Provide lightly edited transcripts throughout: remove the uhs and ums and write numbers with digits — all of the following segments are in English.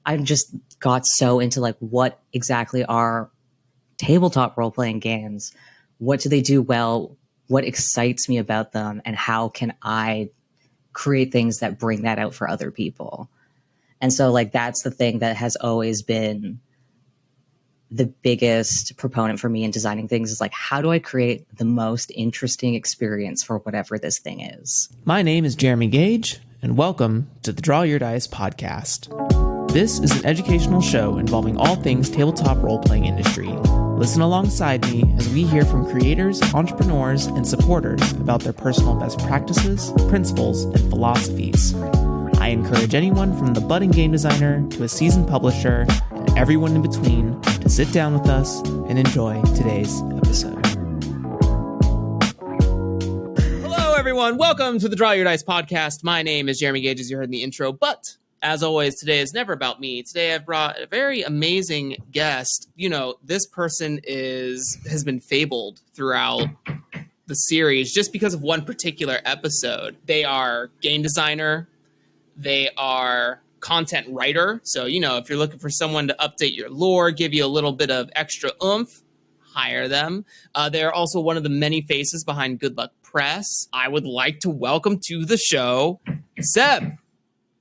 I just got so into like what exactly are tabletop role-playing games? What do they do well? What excites me about them? And how can I create things that bring that out for other people? And so like that's the thing that has always been the biggest proponent for me in designing things, is like, how do I create the most interesting experience for whatever this thing is? My name is Jeremy Gage, and welcome to the Draw Your Dice podcast. This is an educational show involving all things tabletop role-playing industry. Listen alongside me as we hear from creators, entrepreneurs, and supporters about their personal best practices, principles, and philosophies. I encourage anyone from the budding game designer to a seasoned publisher and everyone in between to sit down with us and enjoy today's episode. Hello, everyone. Welcome to the Draw Your Dice podcast. My name is Jeremy Gage, as you heard in the intro, but as always, today is never about me. Today I've brought a very amazing guest. You know, this person has been fabled throughout the series just because of one particular episode. They are game designer. They are content writer. So, you know, if you're looking for someone to update your lore, give you a little bit of extra oomph, hire them. They're also one of the many faces behind Good Luck Press. I would like to welcome to the show, Seb.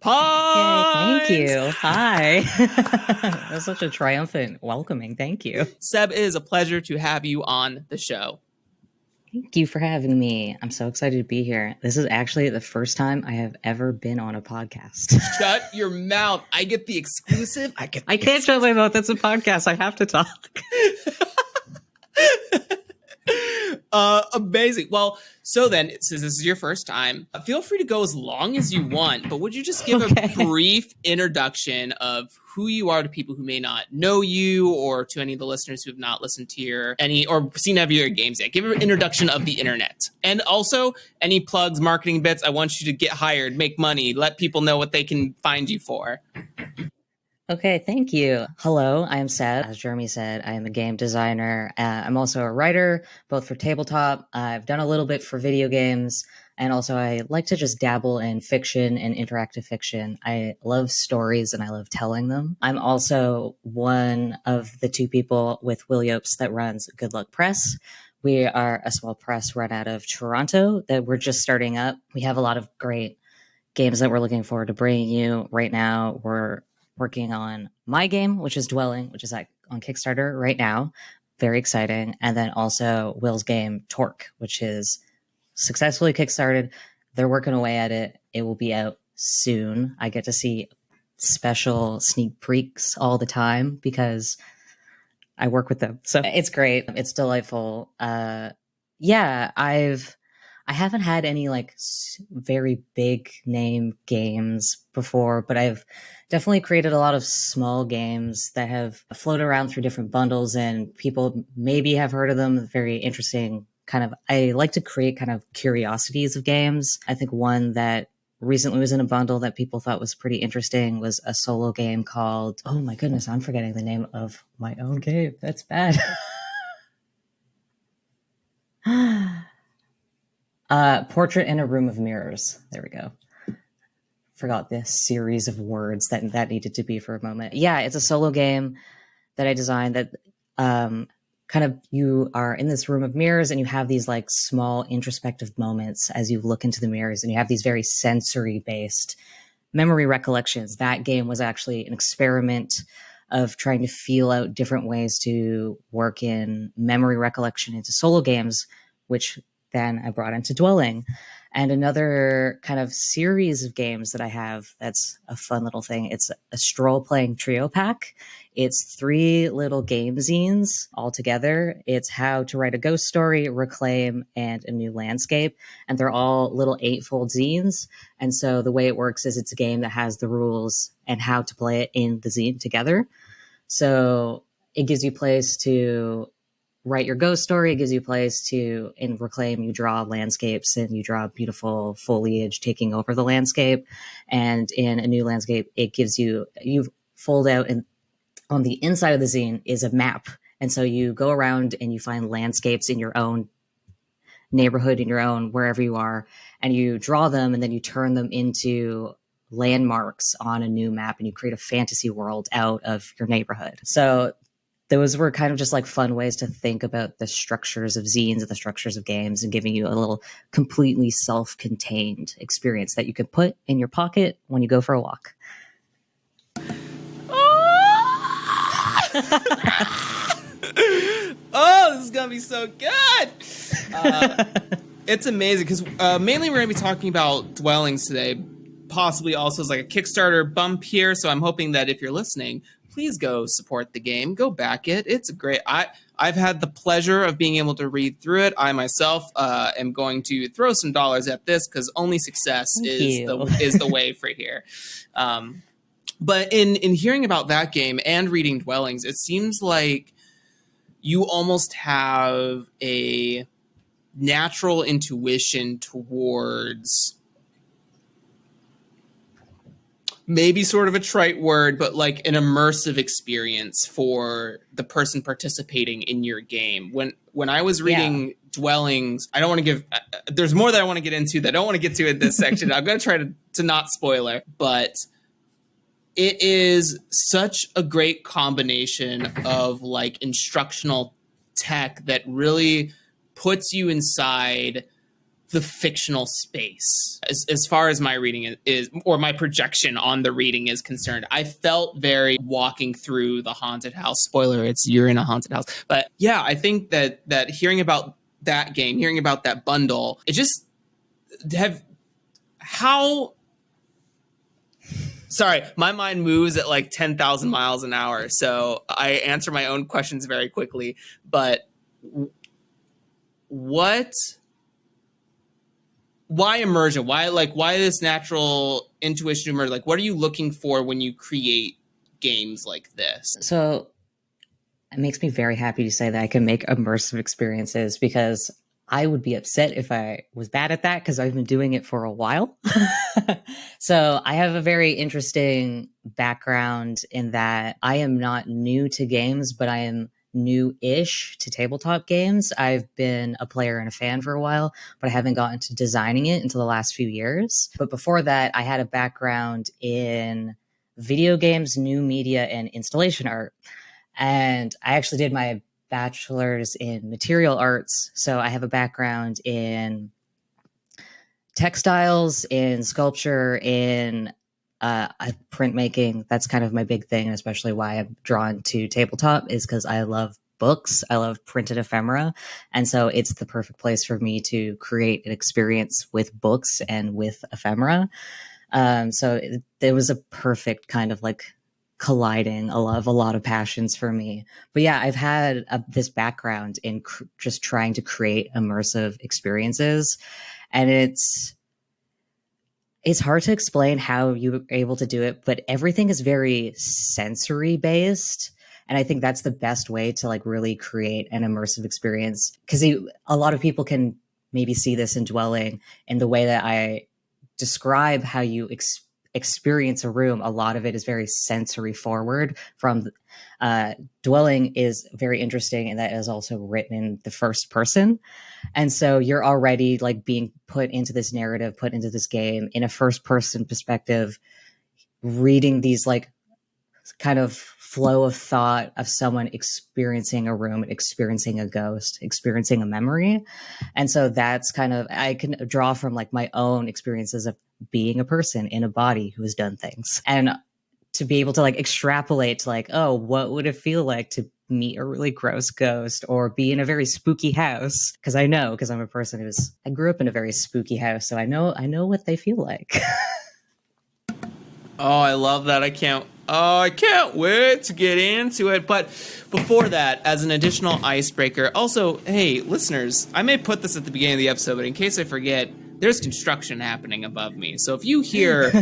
Yay, thank you. Hi. That was such a triumphant welcoming. Thank you. Seb, it is a pleasure to have you on the show. Thank you for having me. I'm so excited to be here. This is actually the first time I have ever been on a podcast. Shut your mouth. I get the exclusive. I can't shut my mouth. It's a podcast. I have to talk. Amazing. Well, so then, since this is your first time, feel free to go as long as you want, but would you just give a brief introduction of who you are to people who may not know you, or to any of the listeners who have not listened to or seen any of your games yet? Give an introduction of the internet. And also, any plugs, marketing bits. I want you to get hired, make money, let people know what they can find you for. Okay, thank you. Hello, I am Seb. As Jeremy said, I am a game designer. I'm also a writer, both for tabletop. I've done a little bit for video games, and also I like to just dabble in fiction and interactive fiction. I love stories and I love telling them. I'm also one of the two people with Will Yopes that runs Good Luck Press. We are a small press run out of Toronto that we're just starting up. We have a lot of great games that we're looking forward to bringing you. Right now, we're working on my game, which is Dwelling, which is on Kickstarter right now. Very exciting. And then also Will's game, Torque, which is successfully kickstarted. They're working away at it. It will be out soon. I get to see special sneak peeks all the time because I work with them. So it's great. It's delightful. I haven't had any like very big name games before, but I've definitely created a lot of small games that have floated around through different bundles, and people maybe have heard of them. Very interesting I like to create kind of curiosities of games. I think one that recently was in a bundle that people thought was pretty interesting was a solo game called, oh my goodness, I'm forgetting the name of my own game. That's bad. Portrait in a Room of Mirrors. There we go. Forgot this series of words that needed to be for a moment. Yeah, it's a solo game that I designed that kind of you are in this room of mirrors and you have these like small introspective moments as you look into the mirrors, and you have these very sensory based memory recollections. That game was actually an experiment of trying to feel out different ways to work in memory recollection into solo games, which then I brought into Dwelling. And another kind of series of games that I have that's a fun little thing. It's a stroll playing trio pack. It's 3 little game zines all together. It's How to Write a Ghost Story, Reclaim, and A New Landscape. And they're all little 8-fold zines. And so the way it works is it's a game that has the rules and how to play it in the zine together. So it gives you place to write your ghost story. It gives you place to, in Reclaim, you draw landscapes and you draw beautiful foliage taking over the landscape. And in A New Landscape, it gives you fold out, and on the inside of the zine is a map. And so you go around and you find landscapes in your own neighborhood, in your own, wherever you are, and you draw them, and then you turn them into landmarks on a new map and you create a fantasy world out of your neighborhood. So those were kind of just like fun ways to think about the structures of zines and the structures of games, and giving you a little completely self-contained experience that you can put in your pocket when you go for a walk. Oh, this is gonna be so good. It's amazing because mainly we're gonna be talking about dwellings today, possibly also as like a Kickstarter bump here. So I'm hoping that if you're listening, please go support the game, go back it. It's great. I've had the pleasure of being able to read through it. I myself am going to throw some dollars at this because only success is the way for here. But in hearing about that game and reading Dwellings, it seems like you almost have a natural intuition towards, maybe sort of a trite word, but like an immersive experience for the person participating in your game. When I was reading Dwellings, I don't want to give, there's more that I want to get into that I don't want to get to in this section. I'm going to try to not spoiler, but it is such a great combination of like instructional tech that really puts you inside the fictional space. As far as my reading is, or my projection on the reading is concerned, I felt very walking through the haunted house. Spoiler, you're in a haunted house. But yeah, I think that hearing about that game, hearing about that bundle, it just Sorry, my mind moves at like 10,000 miles an hour, so I answer my own questions very quickly. But why immersion? Why this natural intuition immersion? Like, what are you looking for when you create games like this? So it makes me very happy to say that I can make immersive experiences, because I would be upset if I was bad at that, because I've been doing it for a while. So I have a very interesting background in that I am not new to games, but I am new-ish to tabletop games. I've been a player and a fan for a while, but I haven't gotten to designing it until the last few years. But before that, I had a background in video games, new media, and installation art. And I actually did my bachelor's in material arts. So I have a background in textiles, in sculpture, in printmaking. That's kind of my big thing, especially why I'm drawn to tabletop, is because I love books. I love printed ephemera. And so it's the perfect place for me to create an experience with books and with ephemera. So it was a perfect kind of like colliding of a lot of passions for me. But yeah, I've had this background in just trying to create immersive experiences, and it's hard to explain how you're able to do it, but everything is very sensory based. And I think that's the best way to like really create an immersive experience, because a lot of people can maybe see this in Dwelling in the way that I describe how you experience a room. A lot of it is very sensory forward. From Dwelling is very interesting, and that is also written in the first person, and so you're already like being put into this narrative, put into this game in a first person perspective, reading these like kind of flow of thought of someone experiencing a room, experiencing a ghost, experiencing a memory. And so that's kind of, I can draw from like my own experiences of being a person in a body who has done things, and to be able to like extrapolate to like, oh, what would it feel like to meet a really gross ghost or be in a very spooky house? Because I'm a person I grew up in a very spooky house, so I know what they feel like. Oh, I love that. I can't wait to get into it. But before that, as an additional icebreaker, also, hey, listeners, I may put this at the beginning of the episode, but in case I forget, there's construction happening above me. So if you hear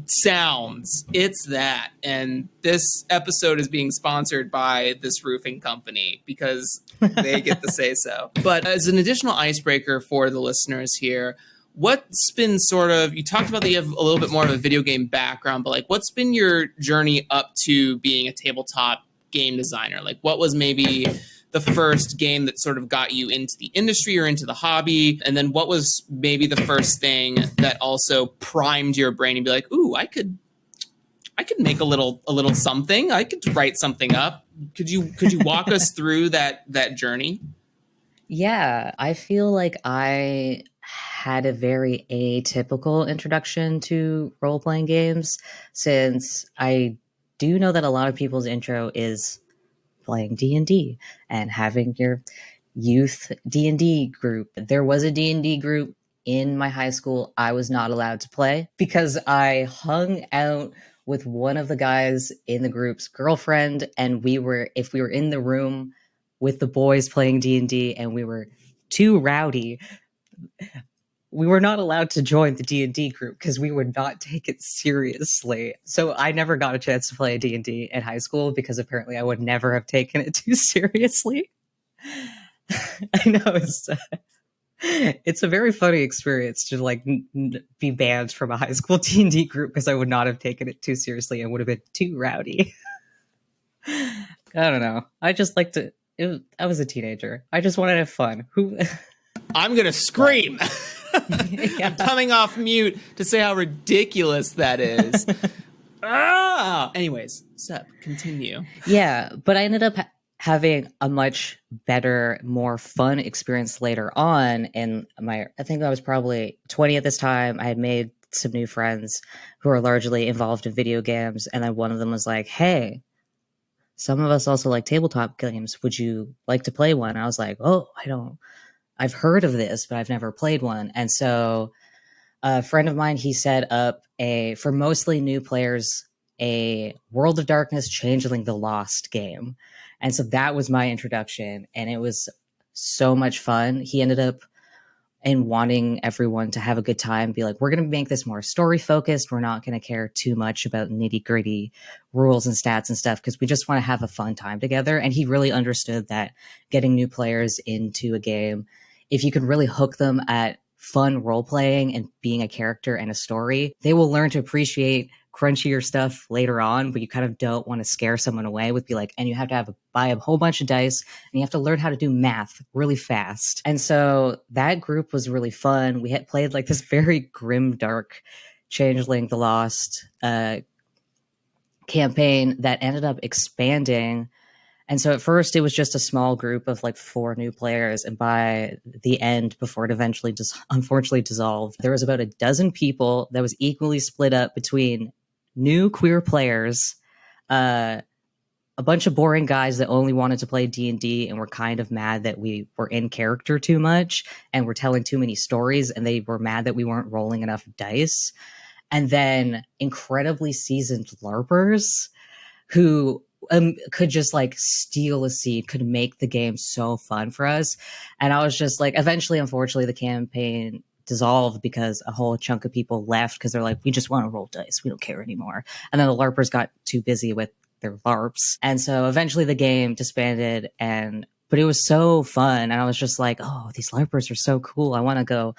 sounds, it's that. And this episode is being sponsored by this roofing company because they get to say so. But as an additional icebreaker for the listeners here, what's been sort of, you talked about that you have a little bit more of a video game background, but like what's been your journey up to being a tabletop game designer? Like what was maybe the first game that sort of got you into the industry or into the hobby? And then what was maybe the first thing that also primed your brain and be like, ooh, I could make a little something. I could write something up. Could you walk us through that journey? Yeah, I feel like I had a very atypical introduction to role-playing games, since I do know that a lot of people's intro is playing D&D and having your youth D&D group. There was a D&D group in my high school. I was not allowed to play because I hung out with one of the guys in the group's girlfriend, and if we were in the room with the boys playing D&D and we were too rowdy, we were not allowed to join the D&D group because we would not take it seriously. So I never got a chance to play D&D in high school because apparently I would never have taken it too seriously. I know it's a very funny experience to like be banned from a high school D&D group because I would not have taken it too seriously and would have been too rowdy. I don't know. I just like to. I was a teenager. I just wanted to have fun. I'm gonna scream. Yeah. I'm coming off mute to say how ridiculous that is. Anyways, Sep, continue. Yeah, but I ended up having a much better, more fun experience later on. And I think I was probably 20 at this time. I had made some new friends who are largely involved in video games, and then one of them was like, "Hey, some of us also like tabletop games. Would you like to play one?" And I was like, "Oh, I've heard of this, but I've never played one." And so a friend of mine, he set up for mostly new players, a World of Darkness Changeling the Lost game. And so that was my introduction, and it was so much fun. He ended up wanting everyone to have a good time, be like, we're going to make this more story focused. We're not going to care too much about nitty gritty rules and stats and stuff because we just want to have a fun time together. And he really understood that getting new players into a game, if you can really hook them at fun role playing and being a character and a story, they will learn to appreciate crunchier stuff later on, but you kind of don't want to scare someone away with be like, and you have to buy a whole bunch of dice and you have to learn how to do math really fast. And so that group was really fun. We had played like this very grim, dark Changeling the Lost campaign that ended up expanding. And so at first it was just a small group of like 4 new players. And by the end, before it eventually unfortunately dissolved, there was about a dozen people that was equally split up between new queer players, a bunch of boring guys that only wanted to play D&D and were kind of mad that we were in character too much and were telling too many stories, and they were mad that we weren't rolling enough dice. And then incredibly seasoned LARPers who could just like steal a seat, could make the game so fun for us. And I was just like, eventually, unfortunately, the campaign dissolved because a whole chunk of people left because they're like, we just want to roll dice. We don't care anymore. And then the LARPers got too busy with their LARPs. And so eventually the game disbanded, but it was so fun. And I was just like, oh, these LARPers are so cool. I want to go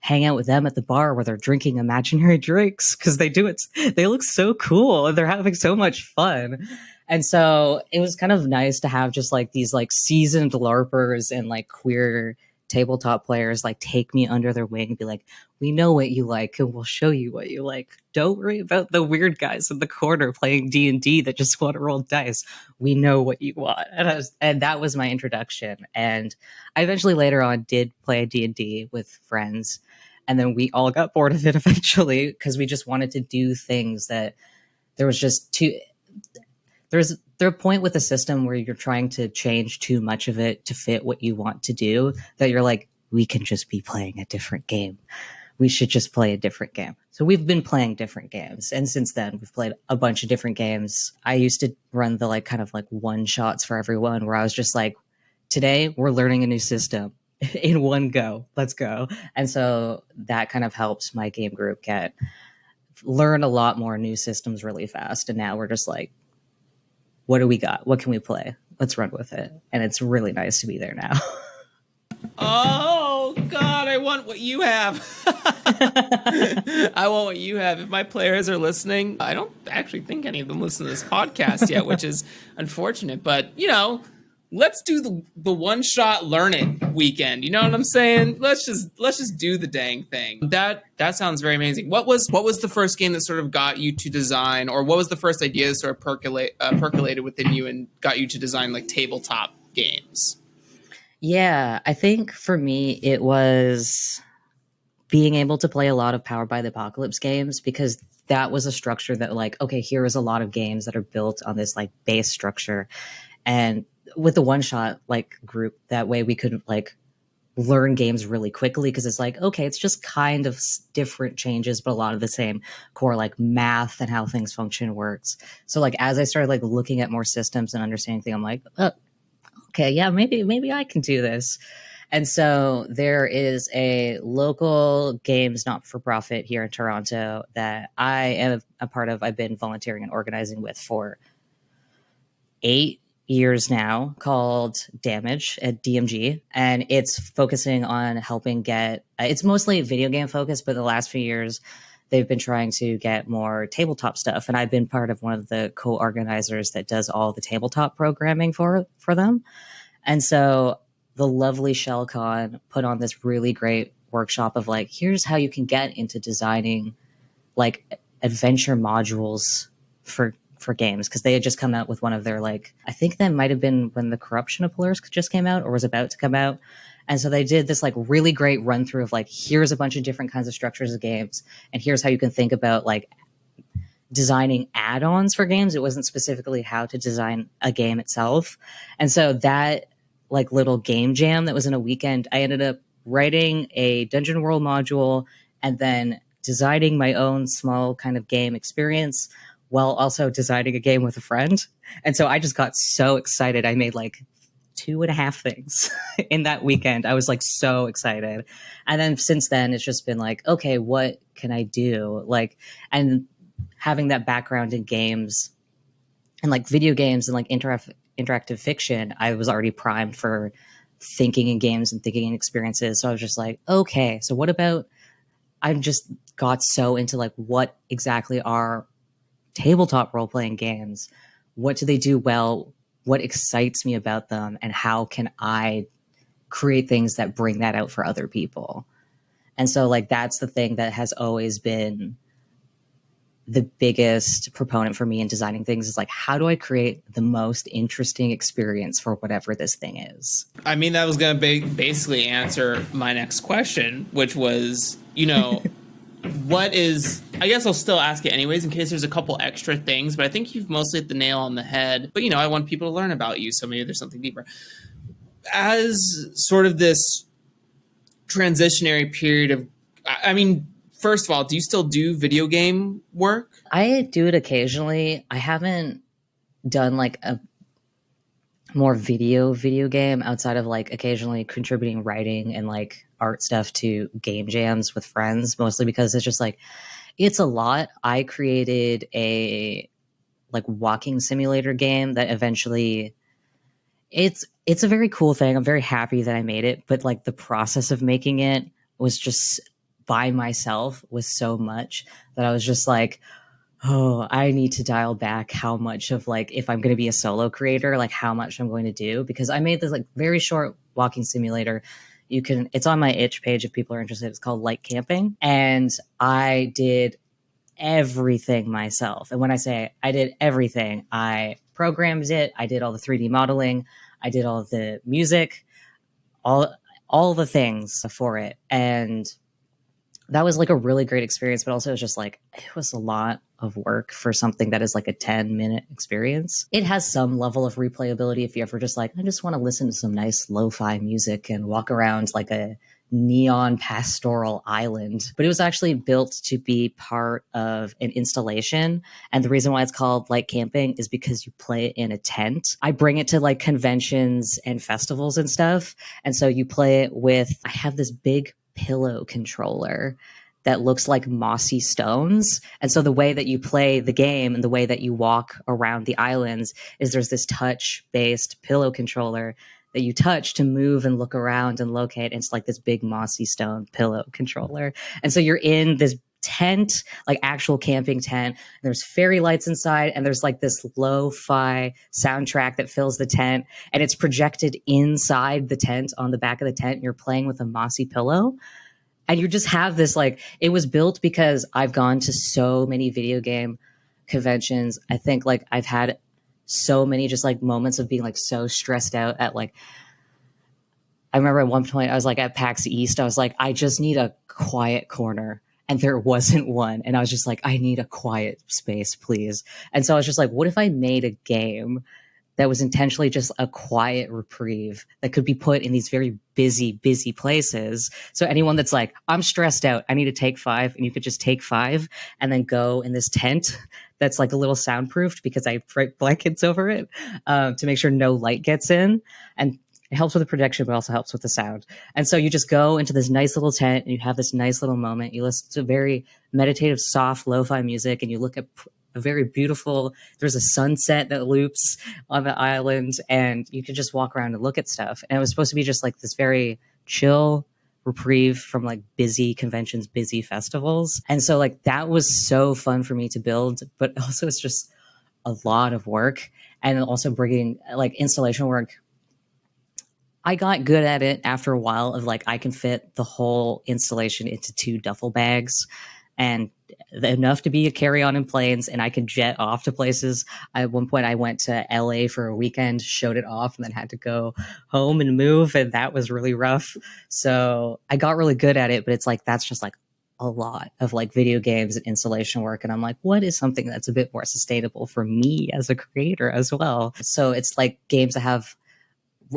hang out with them at the bar where they're drinking imaginary drinks because they do it. They look so cool and they're having so much fun. And so it was kind of nice to have just like these like seasoned LARPers and like queer tabletop players like take me under their wing and be like, we know what you like and we'll show you what you like. Don't worry about the weird guys in the corner playing D&D that just want to roll dice. We know what you want. And that was my introduction. And I eventually later on did play D&D with friends. And then we all got bored of it eventually because we just wanted to do things that there was just too... There's a point with the system where you're trying to change too much of it to fit what you want to do that you're like, we can just be playing a different game. We should just play a different game. So we've been playing different games. And since then, we've played a bunch of different games. I used to run the like kind of like one shots for everyone where I was just like, today we're learning a new system in one go. Let's go. And so that kind of helps my game group learn a lot more new systems really fast. And now we're just like, what do we got? What can we play? Let's run with it. And it's really nice to be there now. Oh, God, I want what you have. I want what you have. If my players are listening, I don't actually think any of them listen to this podcast yet, which is unfortunate. But, you know, let's do the one shot learn it weekend. You know what I'm saying? Let's just do the dang thing. That sounds very amazing. What was the first game that sort of got you to design, or what was the first idea that sort of percolated within you and got you to design like tabletop games? Yeah, I think for me it was being able to play a lot of Powered by the Apocalypse games, because that was a structure that like, okay, here is a lot of games that are built on this like base structure. And with the one shot like group, that way we could like learn games really quickly, because it's like, okay, it's just kind of different changes, but a lot of the same core like math and how things function works. So like as I started like looking at more systems and understanding things, I'm like, oh, okay, yeah, maybe I can do this. And so there is a local games not-for-profit here in Toronto that I am a part of. I've been volunteering and organizing with for 8 years now, called Damage at DMG. And it's focusing on helping get, it's mostly video game focused, but the last few years, they've been trying to get more tabletop stuff. And I've been part of one of the co-organizers that does all the tabletop programming for them. And so the lovely ShellCon put on this really great workshop of like, here's how you can get into designing like adventure modules for games, because they had just come out with one of their like, I think that might have been when the Corruption of Polaris just came out or was about to come out. And so they did this like really great run through of like, here's a bunch of different kinds of structures of games, and here's how you can think about like designing add-ons for games. It wasn't specifically how to design a game itself. And so that like little game jam that was in a weekend, I ended up writing a Dungeon World module and then designing my own small kind of game experience while also designing a game with a friend. And so I just got so excited. I made like 2.5 things in that weekend. I was like so excited. And then since then, it's just been like, okay, what can I do? Like, and having that background in games and like video games and like interactive fiction, I was already primed for thinking in games and thinking in experiences. So I was just like, okay, so what about, I just got so into like, what exactly are tabletop role-playing games? What do they do well? What excites me about them? And how can I create things that bring that out for other people? And so like, that's the thing that has always been the biggest proponent for me in designing things, is like, how do I create the most interesting experience for whatever this thing is? I mean, that was going to basically answer my next question, which was, you know, what is, I guess I'll still ask it anyways in case there's a couple extra things, but I think you've mostly hit the nail on the head. But, you know, I want people to learn about you, so maybe there's something deeper. As sort of this transitionary period of, I mean, first of all, do you still do video game work? I do it occasionally. I haven't done like a more video game outside of like occasionally contributing writing and like art stuff to game jams with friends, mostly because it's just like, it's a lot. I created a like walking simulator game that eventually, it's a very cool thing. I'm very happy that I made it, but like the process of making it was just by myself was so much that I was just like, oh, I need to dial back how much of like, if I'm going to be a solo creator, like how much I'm going to do, because I made this like very short walking simulator. You can, it's on my itch page if people are interested. It's called Light Camping. And I did everything myself. And when I say I did everything, I programmed it. I did all the 3D modeling. I did all the music, all the things for it. And that was like a really great experience, but also it was just like, it was a lot of work for something that is like a 10-minute experience. It has some level of replayability if you ever just like, I just want to listen to some nice lo-fi music and walk around like a neon pastoral island. But it was actually built to be part of an installation. And the reason why it's called Light Camping is because you play it in a tent. I bring it to like conventions and festivals and stuff. And so you play it with, I have this big pillow controller that looks like mossy stones. And so the way that you play the game and the way that you walk around the islands is there's this touch-based pillow controller that you touch to move and look around and locate. And it's like this big mossy stone pillow controller. And so you're in this tent, like actual camping tent. There's fairy lights inside, and there's like this lo-fi soundtrack that fills the tent, and it's projected inside the tent on the back of the tent. And you're playing with a mossy pillow. And you just have this, like, it was built because I've gone to so many video game conventions. I think like I've had so many just like moments of being like so stressed out at like, I remember at one point I was like at PAX East, I was like, I just need a quiet corner. And there wasn't one. And I was just like, I need a quiet space, please. And so I was just like, what if I made a game that was intentionally just a quiet reprieve that could be put in these very busy, busy places? So anyone that's like, I'm stressed out, I need to take 5, and you could just take 5 and then go in this tent that's like a little soundproofed because I put blankets over it to make sure no light gets in. And it helps with the projection, but also helps with the sound. And so you just go into this nice little tent and you have this nice little moment. You listen to very meditative, soft, lo-fi music, and you look at a very beautiful, there's a sunset that loops on the island, and you can just walk around and look at stuff. And it was supposed to be just like this very chill reprieve from like busy conventions, busy festivals. And so like that was so fun for me to build, but also it's just a lot of work. And also bringing like installation work, I got good at it after a while of like, I can fit the whole installation into 2 duffel bags and enough to be a carry-on in planes, and I could jet off to places. At one point I went to LA for a weekend, showed it off, and then had to go home and move, and that was really rough. So I got really good at it, but it's like, that's just like a lot of like video games and installation work. And I'm like, what is something that's a bit more sustainable for me as a creator as well? So it's like games that have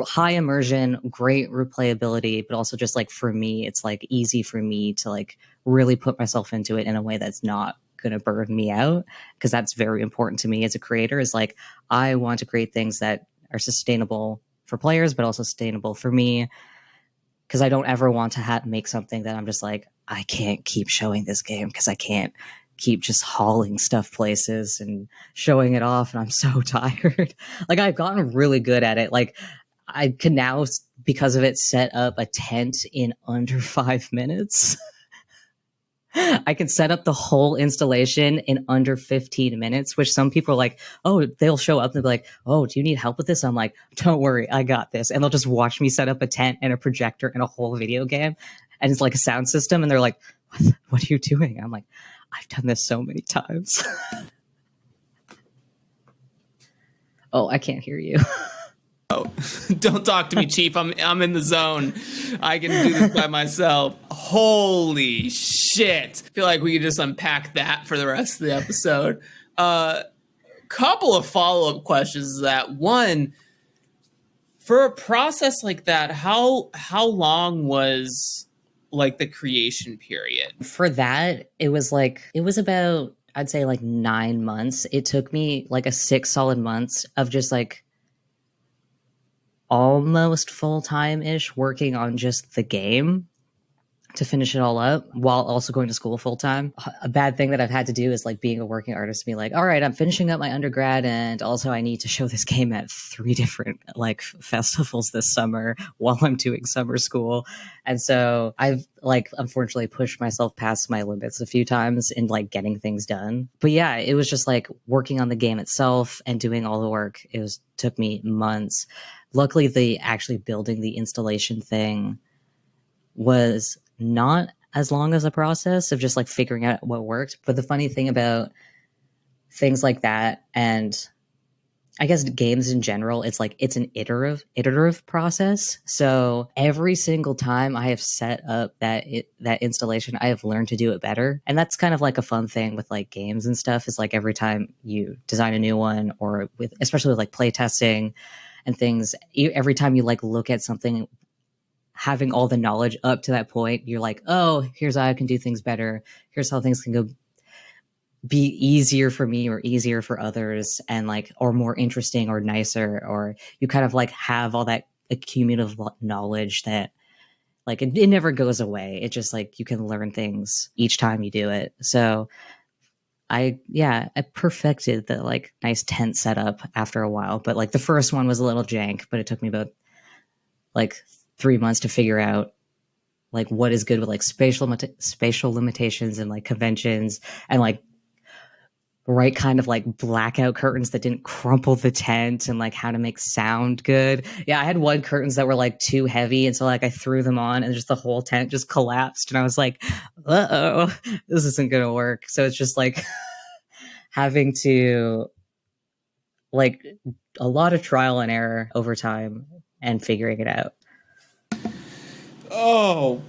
high immersion, great replayability, but also just like for me, it's like easy for me to like really put myself into it in a way that's not going to burn me out, because that's very important to me as a creator. Is like, I want to create things that are sustainable for players, but also sustainable for me, because I don't ever want to make something that I'm just like, I can't keep showing this game because I can't keep just hauling stuff places and showing it off, and I'm so tired. Like, I've gotten really good at it. Like, I can now, because of it, set up a tent in under 5 minutes. I can set up the whole installation in under 15 minutes, which some people are like, oh, they'll show up and they'll be like, oh, do you need help with this? I'm like, don't worry, I got this. And they'll just watch me set up a tent and a projector and a whole video game. And it's like a sound system. And they're like, what are you doing? I'm like, I've done this so many times. Oh, I can't hear you. Oh, don't talk to me, Chief. I'm in the zone. I can do this by myself. Holy shit. I feel like we could just unpack that for the rest of the episode. Couple of follow-up questions to that. One, for a process like that, how long was like the creation period? For that, it was about, I'd say like 9 months. It took me like 6 solid months of just like almost full-time-ish working on just the game to finish it all up while also going to school full-time. A bad thing that I've had to do is like being a working artist, be like, all right, I'm finishing up my undergrad, and also I need to show this game at 3 different like festivals this summer while I'm doing summer school. And so I've like unfortunately pushed myself past my limits a few times in like getting things done. But yeah, it was just like working on the game itself and doing all the work. Took me months. Luckily, the actually building the installation thing was not as long as a process of just like figuring out what worked. But the funny thing about things like that, and I guess games in general, it's like it's an iterative process. So every single time I have set up that installation, I have learned to do it better. And that's kind of like a fun thing with like games and stuff, is like every time you design a new one, or especially with like play testing and things, every time you like look at something, having all the knowledge up to that point, you're like, oh, here's how I can do things better. Here's how things can go be easier for me or easier for others, and like, or more interesting or nicer, or you kind of like have all that accumulative knowledge that like it never goes away. It just like you can learn things each time you do it. So I perfected the like nice tent setup after a while, but like the first one was a little jank, but it took me about like 3 months to figure out like what is good with like spatial limitations and like conventions, and like right kind of like blackout curtains that didn't crumple the tent, and like how to make sound good. Yeah, I had one curtains that were like too heavy, and so like I threw them on and just the whole tent just collapsed, and I was like, uh-oh, this isn't gonna work. So it's just like having to like a lot of trial and error over time and figuring it out. Oh,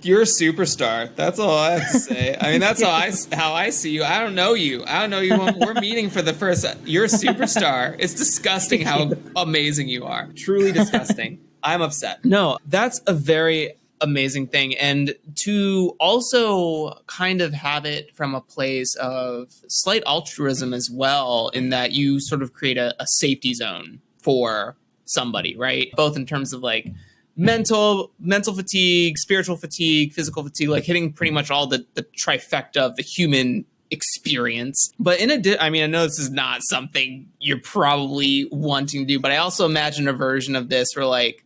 you're a superstar. That's all I have to say. I mean, that's how I see you. I don't know you. We're meeting for the first. You're a superstar. It's disgusting how amazing you are. Truly disgusting. I'm upset. No, that's a very amazing thing. And to also kind of have it from a place of slight altruism as well, in that you sort of create a safety zone for somebody, right? Both in terms of like mental fatigue, spiritual fatigue, physical fatigue, like hitting pretty much all the trifecta of the human experience. But I mean, I know this is not something you're probably wanting to do, but I also imagine a version of this where like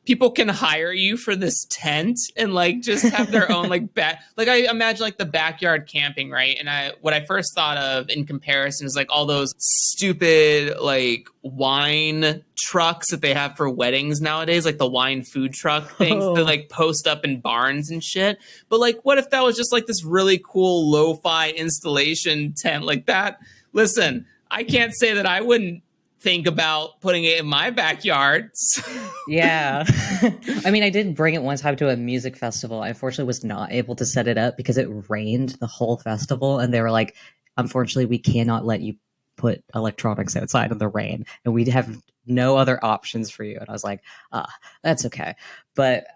people can hire you for this tent and like just have their own like like I imagine like the backyard camping, right? And what I first thought of in comparison is like all those stupid like wine trucks that they have for weddings nowadays, like the wine food truck things that like post up in barns and shit. But like, what if that was just like this really cool lo-fi installation tent like that? Listen, I can't say that I wouldn't think about putting it in my backyard. Yeah. I mean, I did bring it one time to a music festival. I unfortunately was not able to set it up because it rained the whole festival. And they were like, unfortunately, we cannot let you put electronics outside in the rain. And we have no other options for you. And I was like, that's okay. But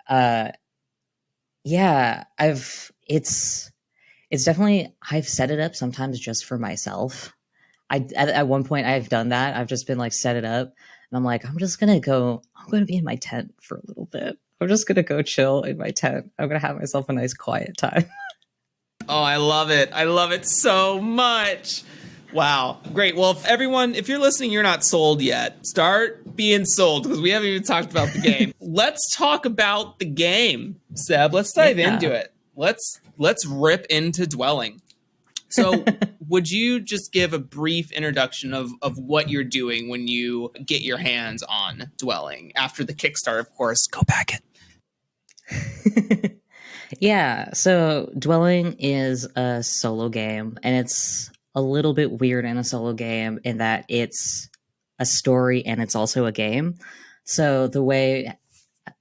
yeah, it's definitely, I've set it up sometimes just for myself. At one point I've done that. I've just been like set it up and I'm like, I'm going to be in my tent for a little bit. I'm just going to go chill in my tent. I'm going to have myself a nice quiet time. Oh, I love it. I love it so much. Wow. Great. Well, if you're listening, you're not sold yet, start being sold because we haven't even talked about the game. Let's talk about the game, Seb. Let's dive into it. Let's rip into Dwelling. So would you just give a brief introduction of what you're doing when you get your hands on Dwelling after the Kickstarter, of course? Go back it. Yeah. So Dwelling is a solo game, and it's a little bit weird in a solo game in that it's a story and it's also a game. So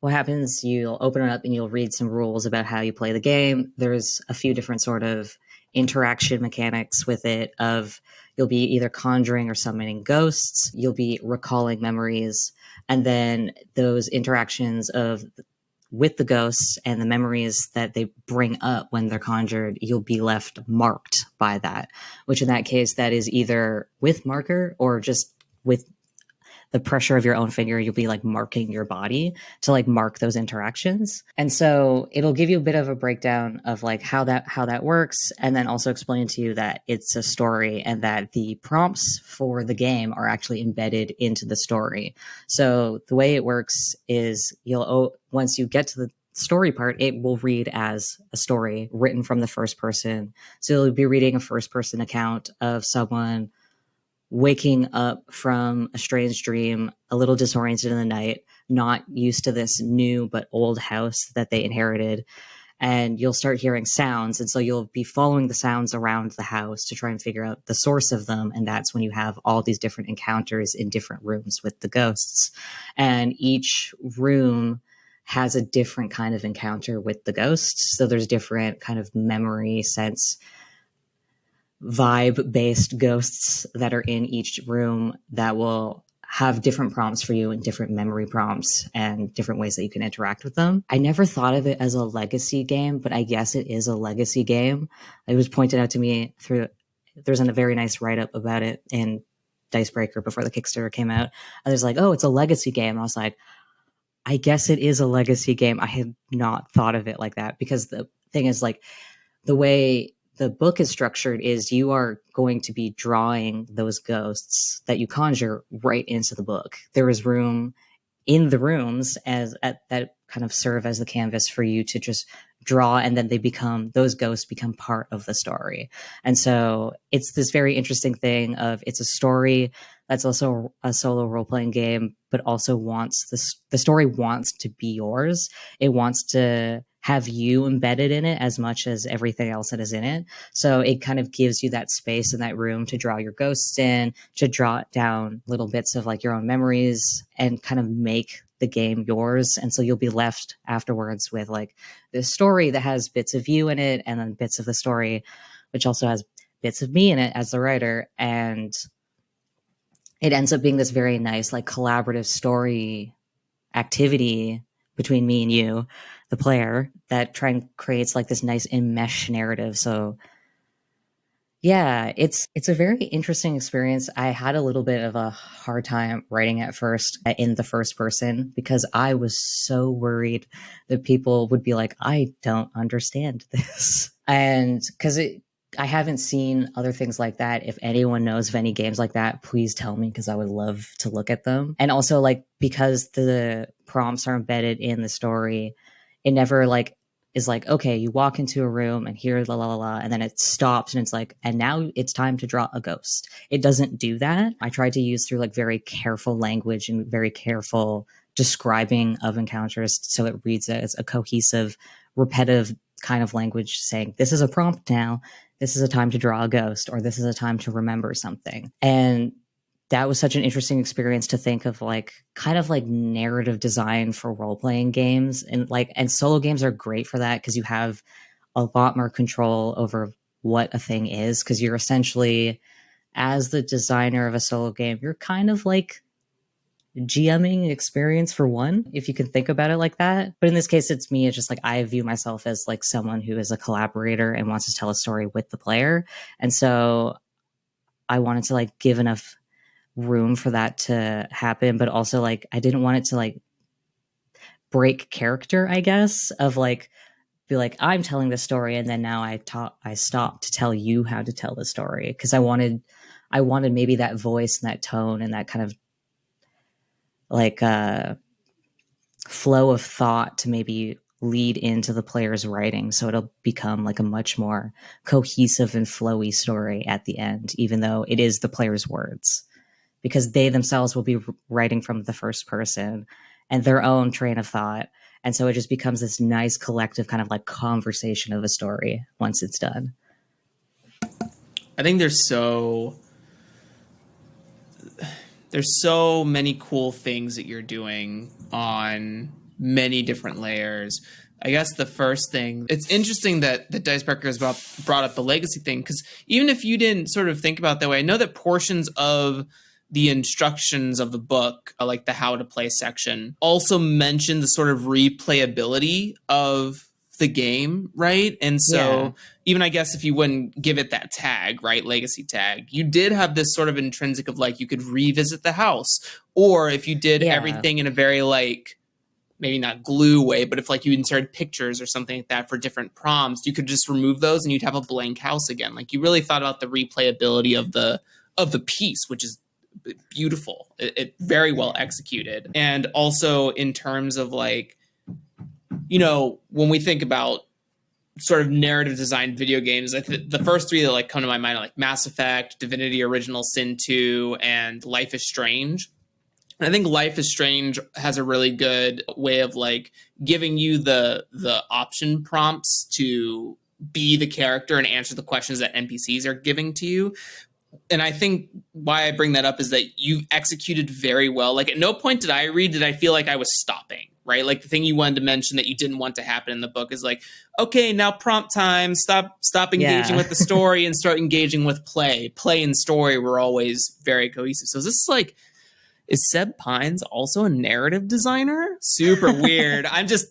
what happens, you'll open it up and you'll read some rules about how you play the game. There's a few different sort of interaction mechanics with it of you'll be either conjuring or summoning ghosts, you'll be recalling memories, and then those interactions with the ghosts and the memories that they bring up when they're conjured, you'll be left marked by that, which in that case that is either with marker or just with the pressure of your own finger, you'll be like marking your body to like mark those interactions. And so it'll give you a bit of a breakdown of like how that works, and then also explain to you that it's a story and that the prompts for the game are actually embedded into the story. So the way it works is once you get to the story part, it will read as a story written from the first person. So you'll be reading a first person account of someone waking up from a strange dream, a little disoriented in the night, not used to this new but old house that they inherited. And you'll start hearing sounds. And so you'll be following the sounds around the house to try and figure out the source of them. And that's when you have all these different encounters in different rooms with the ghosts. And each room has a different kind of encounter with the ghosts. So there's different kind of memory sense vibe-based ghosts that are in each room that will have different prompts for you and different memory prompts and different ways that you can interact with them. I never thought of it as a legacy game, but I guess it is a legacy game. It was pointed out to me there's a very nice write-up about it in Dicebreaker before the Kickstarter came out. And there's like, oh, it's a legacy game. And I was like, I guess it is a legacy game. I had not thought of it like that, because the thing is like the way the book is structured is you are going to be drawing those ghosts that you conjure right into the book. There is room in the rooms that kind of serve as the canvas for you to just draw, and then those ghosts become part of the story. And so it's this very interesting thing of, it's a story that's also a solo role-playing game, but also the story wants to be yours. It wants to have you embedded in it as much as everything else that is in it. So it kind of gives you that space and that room to draw your ghosts in, to draw down little bits of like your own memories and kind of make the game yours. And so you'll be left afterwards with like this story that has bits of you in it, and then bits of the story which also has bits of me in it as the writer. And it ends up being this very nice like collaborative story activity between me and you, the player, that creates like this nice enmesh narrative. So yeah, it's a very interesting experience. I had a little bit of a hard time writing at first in the first person, because I was so worried that people would be like, I don't understand this. And because I haven't seen other things like that. If anyone knows of any games like that, please tell me, because I would love to look at them. And also, like, because the prompts are embedded in the story, it never like is like, okay, you walk into a room and here, la la la la, and then it stops and it's like, and now it's time to draw a ghost. It doesn't do that. I tried to use through like very careful language and very careful describing of encounters, so it reads as a cohesive, repetitive kind of language saying, this is a prompt now, this is a time to draw a ghost, or this is a time to remember something. And that was such an interesting experience to think of, like, kind of like narrative design for role-playing games. And solo games are great for that, because you have a lot more control over what a thing is, because you're essentially, as the designer of a solo game, you're kind of like GMing experience for one, if you can think about it like that. But in this case, it's me. It's just like, I view myself as like someone who is a collaborator and wants to tell a story with the player. And so I wanted to like give enough room for that to happen, but also like I didn't want it to like break character, I guess, of like be like, I'm telling the story and then now I stop to tell you how to tell the story, because I wanted maybe that voice and that tone and that kind of like flow of thought to maybe lead into the player's writing, so it'll become like a much more cohesive and flowy story at the end, even though it is the player's words, because they themselves will be writing from the first person and their own train of thought. And so it just becomes this nice collective kind of like conversation of a story once it's done. I think there's so many cool things that you're doing on many different layers. I guess the first thing, it's interesting that Dicebreaker has brought up the legacy thing, because even if you didn't sort of think about it that way, I know that portions of the instructions of the book, like the how to play section, also mention the sort of replayability of the game, right? And so even I guess if you wouldn't give it that tag, right, legacy tag, you did have this sort of intrinsic of like you could revisit the house, or if you did everything in a very like, maybe not glue way, but if like you inserted pictures or something like that for different prompts, you could just remove those and you'd have a blank house again. Like you really thought about the replayability of the piece, which is beautiful. It very well executed. And also in terms of like, you know, when we think about sort of narrative design video games, the first three that like come to my mind are like Mass Effect, Divinity Original Sin 2, and Life is Strange. And I think Life is Strange has a really good way of like giving you the option prompts to be the character and answer the questions that NPCs are giving to you. And I think why I bring that up is that you executed very well. Like at no point did I feel like I was stopping, right? Like the thing you wanted to mention that you didn't want to happen in the book is like, okay, now prompt time, stop engaging with the story and start engaging with play. Play and story were always very cohesive. So is Seb Pines also a narrative designer? Super weird. I'm just,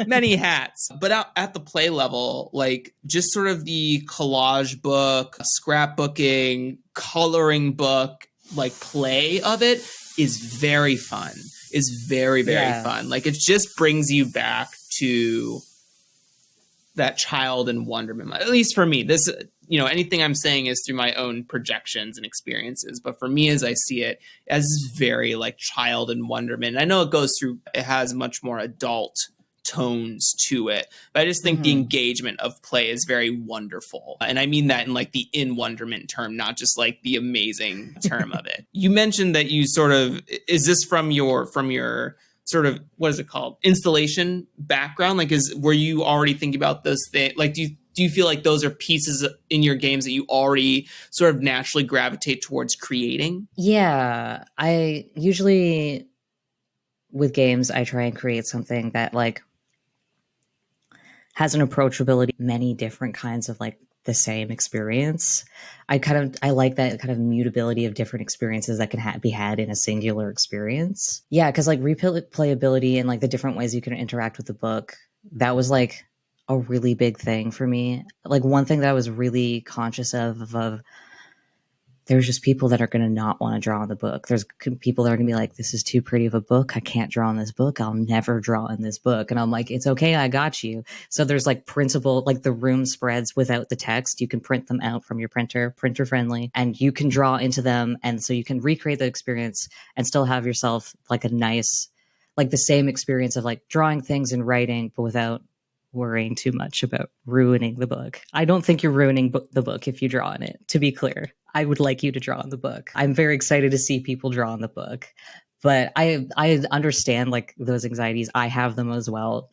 many hats. But at the play level, like just sort of the collage book, scrapbooking, coloring book, like play of it is very fun. Is very, very fun. Like it just brings you back to that child and wonderment. At least for me, anything I'm saying is through my own projections and experiences. But for me, as I see it, as very like child and wonderment. I know it has much more adult tones to it, but I just think the engagement of play is very wonderful. And I mean that in like the in wonderment term, not just like the amazing term of it. You mentioned that you is this from your sort of, what is it called? Installation background? Like, were you already thinking about this thing? Like, do you feel like those are pieces in your games that you already sort of naturally gravitate towards creating? Yeah, I usually with games, I try and create something that like has an approachability, many different kinds of like the same experience. I like that kind of mutability of different experiences that can be had in a singular experience. Yeah, because like replayability and like the different ways you can interact with the book, that was like a really big thing for me. Like one thing that I was really conscious of there's just people that are going to not want to draw in the book. There's people that are going to be like, this is too pretty of a book. I can't draw in this book. I'll never draw in this book. And I'm like, it's okay. I got you. So there's like printable, like the room spreads without the text. You can print them out from your printer friendly, and you can draw into them. And so you can recreate the experience and still have yourself like a nice, like the same experience of like drawing things and writing, but without worrying too much about ruining the book. I don't think you're ruining the book if you draw in it, to be clear. I would like you to draw in the book. I'm very excited to see people draw in the book. But I understand like those anxieties. I have them as well.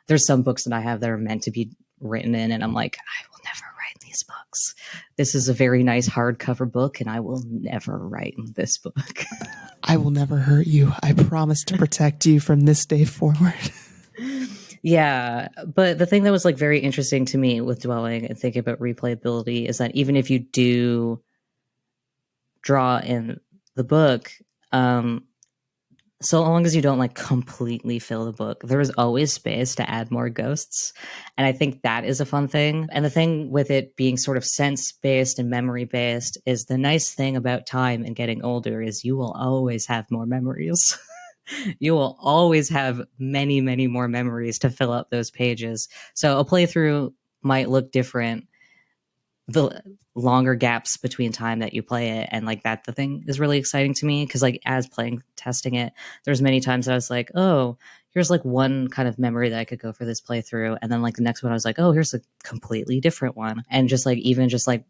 There's some books that I have that are meant to be written in, and I'm like, I will never write these books. This is a very nice hardcover book, and I will never write in this book. I will never hurt you. I promise to protect you from this day forward. Yeah, but the thing that was like very interesting to me with dwelling and thinking about replayability is that even if you do draw in the book, so long as you don't like completely fill the book, there is always space to add more ghosts. And I think that is a fun thing. And the thing with it being sort of sense-based and memory-based is the nice thing about time and getting older is you will always have more memories. You will always have many, many more memories to fill up those pages. So a playthrough might look different the longer gaps between time that you play it. And like that, the thing is really exciting to me because like as testing it, there's many times that I was like, oh, here's like one kind of memory that I could go for this playthrough. And then like the next one, I was like, oh, here's a completely different one. And just like, even just like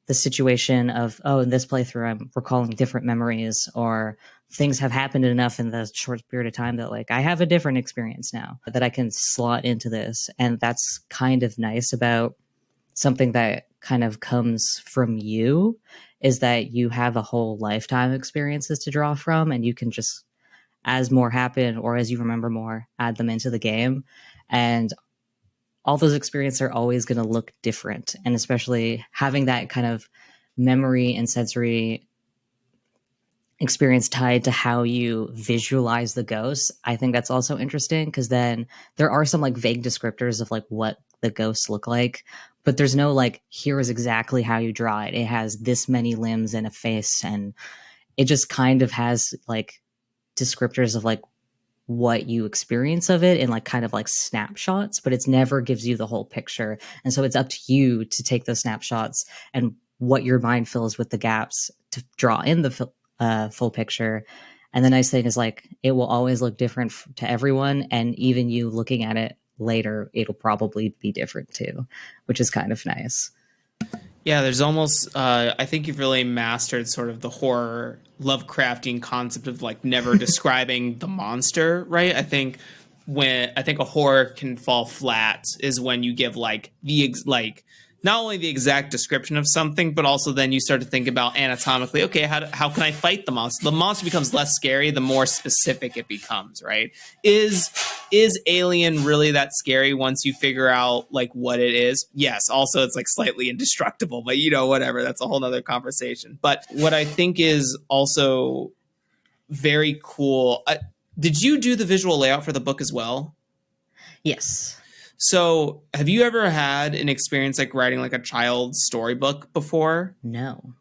the situation of, oh, in this playthrough, I'm recalling different memories or things have happened enough in the short period of time that like I have a different experience now that I can slot into this. And that's kind of nice about something that kind of comes from you is that you have a whole lifetime experiences to draw from, and you can just, as more happen or as you remember more, add them into the game. And all those experiences are always going to look different. And especially having that kind of memory and sensory experience tied to how you visualize the ghosts, I think that's also interesting because then there are some like vague descriptors of like what the ghosts look like, but there's no like, here is exactly how you draw it. It has this many limbs and a face, and it just kind of has like descriptors of like what you experience of it in like kind of like snapshots, but it's never gives you the whole picture. And so it's up to you to take those snapshots and what your mind fills with the gaps to draw in the full picture. And the nice thing is like, it will always look different to everyone. And even you looking at it later, it'll probably be different too, which is kind of nice. Yeah, there's almost, I think you've really mastered sort of the horror Lovecraftian concept of like never describing the monster, right? I think a horror can fall flat is when you give like not only the exact description of something, but also then you start to think about anatomically, okay, how can I fight the monster? The monster becomes less scary the more specific it becomes, right? Is Alien really that scary once you figure out like what it is? Yes. Also, it's like slightly indestructible, but whatever. That's a whole nother conversation. But what I think is also very cool. Did you do the visual layout for the book as well? Yes. So have you ever had an experience like writing like a child's storybook before? No.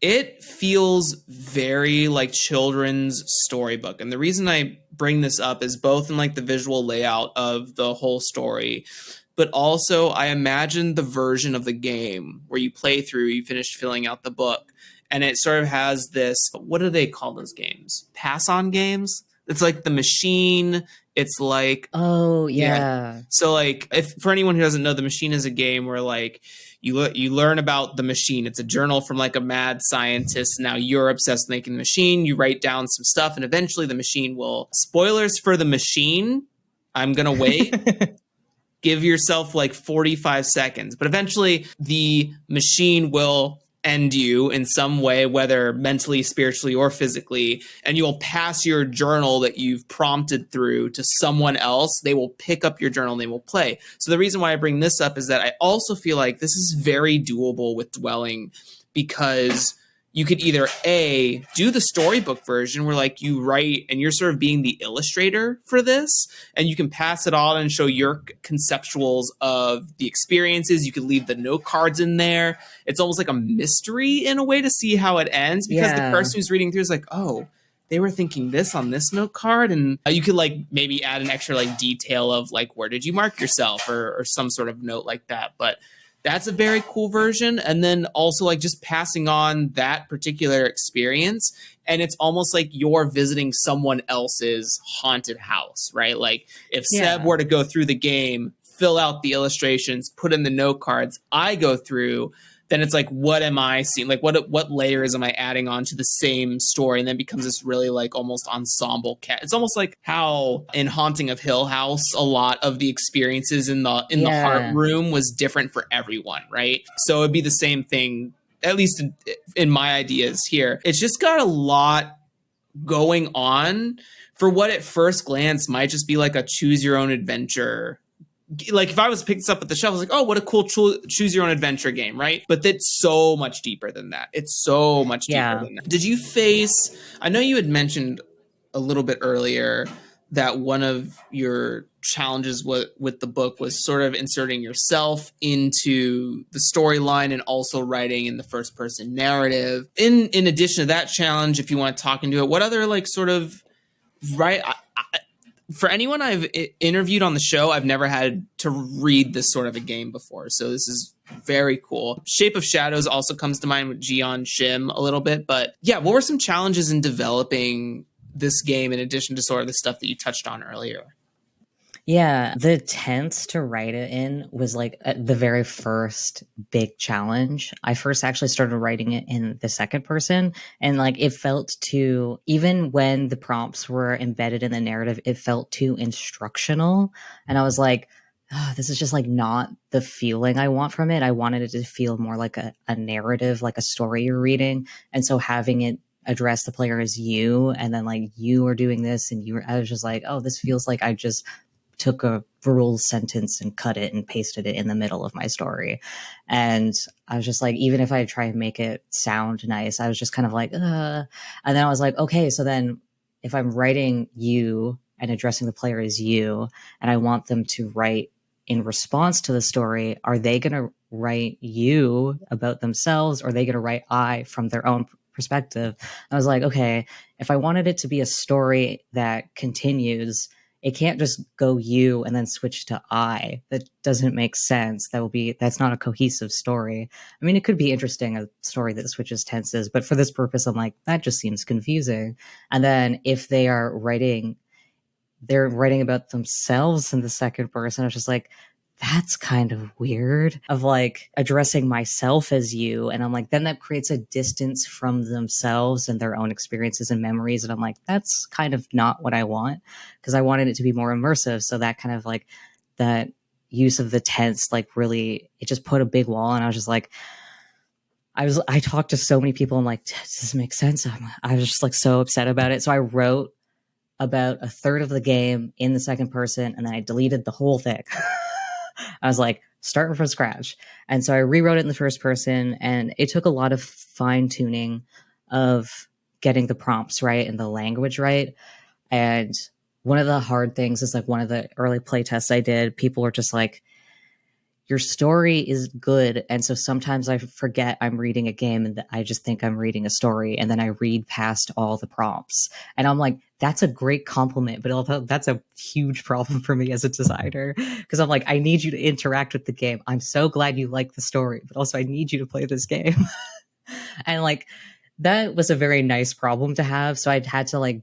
It feels very like children's storybook. And the reason I bring this up is both in like the visual layout of the whole story, but also I imagine the version of the game where you play through, you finish filling out the book, and it sort of has this, what do they call those games? Pass-on games? It's like the machine. It's like, Oh, yeah. yeah. So like, if for anyone who doesn't know, the machine is a game where like you learn about the machine. It's a journal from like a mad scientist. Now you're obsessed with making the machine. You write down some stuff, and eventually the machine will. Spoilers for the machine. I'm gonna wait. Give yourself like 45 seconds, but eventually the machine will end you in some way, whether mentally, spiritually, or physically, and you will pass your journal that you've prompted through to someone else. They will pick up your journal and they will play. So the reason why I bring this up is that I also feel like this is very doable with Dwelling, because you could either A, do the storybook version where like you write and you're sort of being the illustrator for this, and you can pass it on and show your conceptuals of the experiences. You could leave the note cards in there. It's almost like a mystery in a way to see how it ends, because the person who's reading through is like, oh, they were thinking this on this note card. And you could like maybe add an extra like detail of like, where did you mark yourself, or some sort of note like that. But that's a very cool version. And then also like just passing on that particular experience. And it's almost like you're visiting someone else's haunted house, right? Like if Seb were to go through the game, fill out the illustrations, put in the note cards, I go through, then it's like, what am I seeing? Like what layers am I adding on to the same story? And then becomes this really like almost ensemble cat. It's almost like how in Haunting of Hill House, a lot of the experiences in the heart room was different for everyone, right? So it'd be the same thing, at least in my ideas here. It's just got a lot going on for what at first glance might just be like a choose your own adventure. Like if I was picked this up at the shelf, I was like, oh, what a cool choose your own adventure game, right? But that's so much deeper than that. It's so much deeper than that. Did you face, I know you had mentioned a little bit earlier that one of your challenges with the book was sort of inserting yourself into the storyline and also writing in the first person narrative. In addition to that challenge, if you want to talk into it, what other like sort of, right? For anyone I've interviewed on the show, I've never had to read this sort of a game before. So this is very cool. Shape of Shadows also comes to mind with Jian Shim a little bit. But yeah, what were some challenges in developing this game in addition to sort of the stuff that you touched on earlier? Yeah, the tense to write it in was like the very first big challenge. I first actually started writing it in the second person, and like it felt too, even when the prompts were embedded in the narrative, it felt too instructional. And I was like, oh, this is just like not the feeling I want from it. I wanted it to feel more like a narrative, like a story you're reading. And so having it address the player as you, and then like you are doing this and I was just like, oh, this feels like I just took a rule sentence and cut it and pasted it in the middle of my story. And I was just like, even if I try and make it sound nice, I was just kind of like, and then I was like, okay, so then if I'm writing you and addressing the player as you, and I want them to write in response to the story, are they going to write you about themselves, or are they going to write I from their own perspective? I was like, okay, if I wanted it to be a story that continues, it can't just go you and then switch to I. That doesn't make sense. That's not a cohesive story. I mean, it could be interesting, a story that switches tenses, but for this purpose, I'm like, that just seems confusing. And then if they're writing about themselves in the second person, I was just like, that's kind of weird, of like addressing myself as you. And I'm like, then that creates a distance from themselves and their own experiences and memories. And I'm like, that's kind of not what I want, because I wanted it to be more immersive. So that kind of like that use of the tense, like really, it just put a big wall. And I was just like, I talked to so many people. I'm like, does this make sense? I was just like so upset about it. So I wrote about a third of the game in the second person, and then I deleted the whole thing. I was like, starting from scratch. And so I rewrote it in the first person, and it took a lot of fine tuning of getting the prompts right and the language right. And one of the hard things is like one of the early play tests I did, people were just like, your story is good. And so sometimes I forget I'm reading a game and I just think I'm reading a story. And then I read past all the prompts. And I'm like, that's a great compliment, but although that's a huge problem for me as a designer, because I'm like, I need you to interact with the game. I'm so glad you like the story, but also I need you to play this game. And like, that was a very nice problem to have. So I'd had to like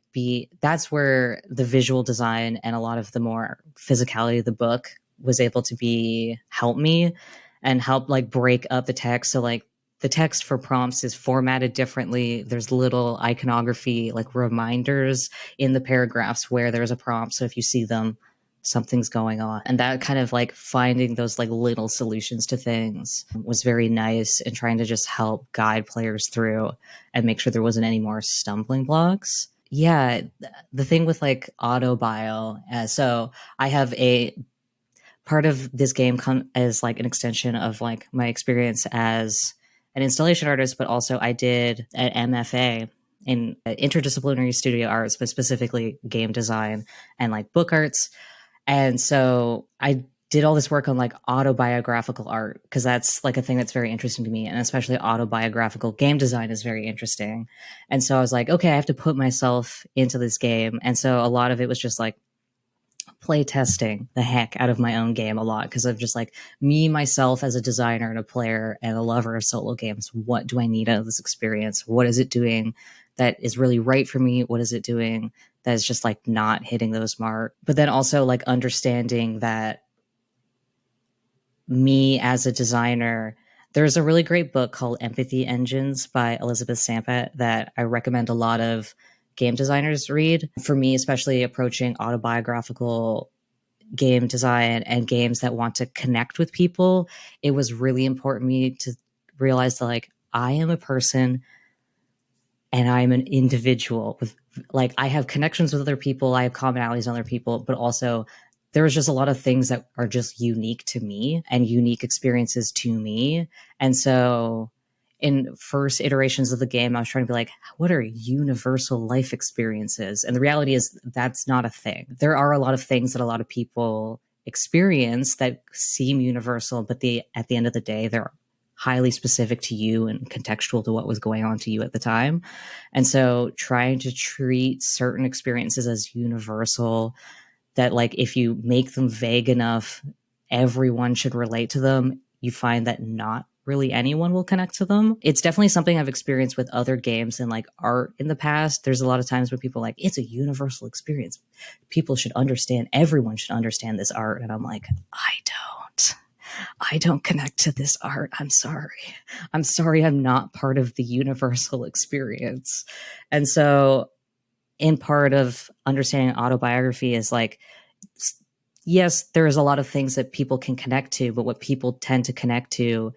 that's where the visual design and a lot of the more physicality of the book was able to help me and help like break up the text. So like the text for prompts is formatted differently. There's little iconography, like reminders in the paragraphs where there's a prompt. So if you see them, something's going on. And that kind of like finding those like little solutions to things was very nice, and trying to just help guide players through and make sure there wasn't any more stumbling blocks. Yeah, the thing with like auto bio, so I have a part of this game as like an extension of like my experience as an installation artist, but also I did an MFA in interdisciplinary studio arts, but specifically game design and like book arts. And so I did all this work on like autobiographical art, because that's like a thing that's very interesting to me. And especially autobiographical game design is very interesting. And so I was like, okay, I have to put myself into this game. And so a lot of it was just like play testing the heck out of my own game a lot, because of just like me, myself as a designer and a player and a lover of solo games. What do I need out of this experience? What is it doing that is really right for me? What is it doing that is just like not hitting those marks? But then also like understanding that me as a designer, there's a really great book called Empathy Engines by Elizabeth Sampat that I recommend a lot of game designers read. For me, especially approaching autobiographical game design and games that want to connect with people, it was really important to me to realize that like I am a person and I'm an individual with like I have connections with other people, I have commonalities with other people, but also there's just a lot of things that are just unique to me and unique experiences to me. And so in first iterations of the game, I was trying to be like, what are universal life experiences? And the reality is that's not a thing. There are a lot of things that a lot of people experience that seem universal, but at the end of the day, they're highly specific to you and contextual to what was going on to you at the time. And so trying to treat certain experiences as universal, that like if you make them vague enough, everyone should relate to them, you find that not really anyone will connect to them. It's definitely something I've experienced with other games and like art in the past. There's a lot of times when people are like, it's a universal experience. People should understand, everyone should understand this art. And I'm like, I don't connect to this art. I'm sorry. I'm not part of the universal experience. And so in part of understanding autobiography is like, yes, there's a lot of things that people can connect to, but what people tend to connect to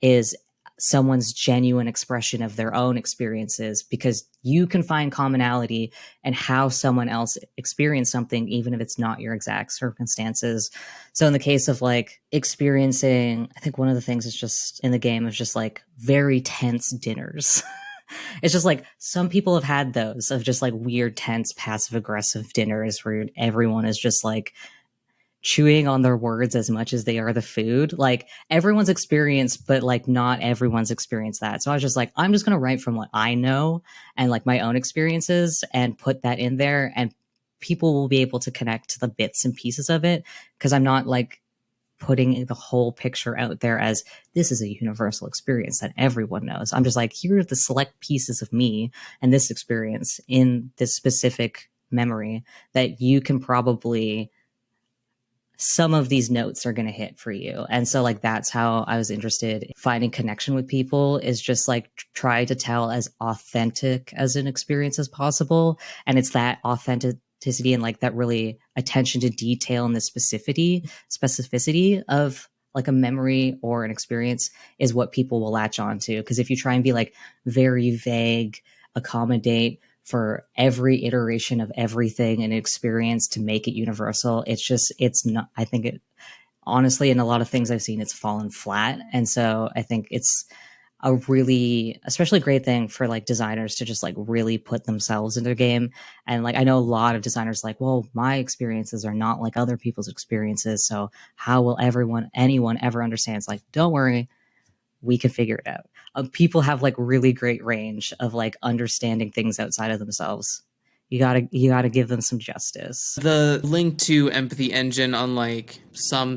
is someone's genuine expression of their own experiences, because you can find commonality in how someone else experienced something, even if it's not your exact circumstances. So in the case of like experiencing, I think one of the things is just in the game is just like very tense dinners. It's just like some people have had those of just like weird, tense, passive aggressive dinners where everyone is just like chewing on their words as much as they are the food. Like everyone's experience, but like not everyone's experienced that. So I was just like, I'm just going to write from what I know and like my own experiences and put that in there, and people will be able to connect to the bits and pieces of it, because I'm not like putting the whole picture out there as this is a universal experience that everyone knows. I'm just like, here are the select pieces of me and this experience in this specific memory that you can probably, some of these notes are going to hit for you. And so like, that's how I was interested in finding connection with people, is just like try to tell as authentic as an experience as possible. And it's that authenticity and like that really attention to detail and the specificity of like a memory or an experience is what people will latch on to. Because if you try and be like very vague, accommodate for every iteration of everything and experience to make it universal, it's not, I think it honestly, in a lot of things I've seen, it's fallen flat. And so I think a really, especially great thing for like designers to just like really put themselves into a game. And like, I know a lot of designers like, well, my experiences are not like other people's experiences. So how will anyone ever understand? It's like, don't worry, we can figure it out. People have like really great range of like understanding things outside of themselves. You gotta give them some justice. The link to Empathy Engine on like some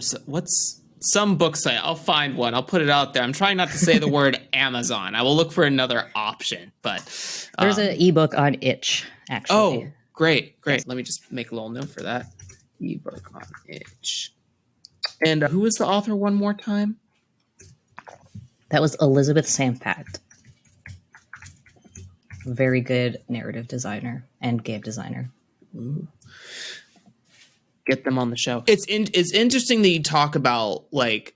book site. I'll find one. I'll put it out there. I'm trying not to say the word Amazon. I will look for another option. But there's an ebook on itch, actually. Oh, great. Yes. Let me just make a little note for that. Ebook on itch. And who was the author one more time? That was Elizabeth Sampat. Very good narrative designer and game designer. Ooh. Get them on the show. It's interesting that you talk about like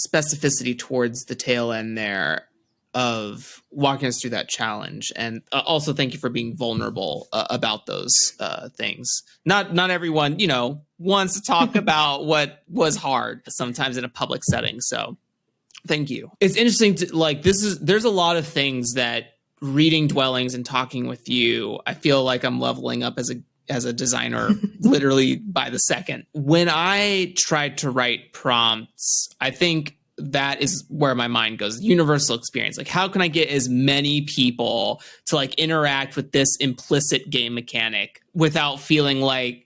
specificity towards the tail end there of walking us through that challenge, and also thank you for being vulnerable about those things. Not everyone, wants to talk about what was hard sometimes in a public setting. So thank you. It's interesting to like there's a lot of things that reading Dwellings and talking with you, I feel like I'm leveling up as a designer literally by the second. When I tried to write prompts, I think that is where my mind goes. Universal experience. Like, how can I get as many people to like interact with this implicit game mechanic without feeling like,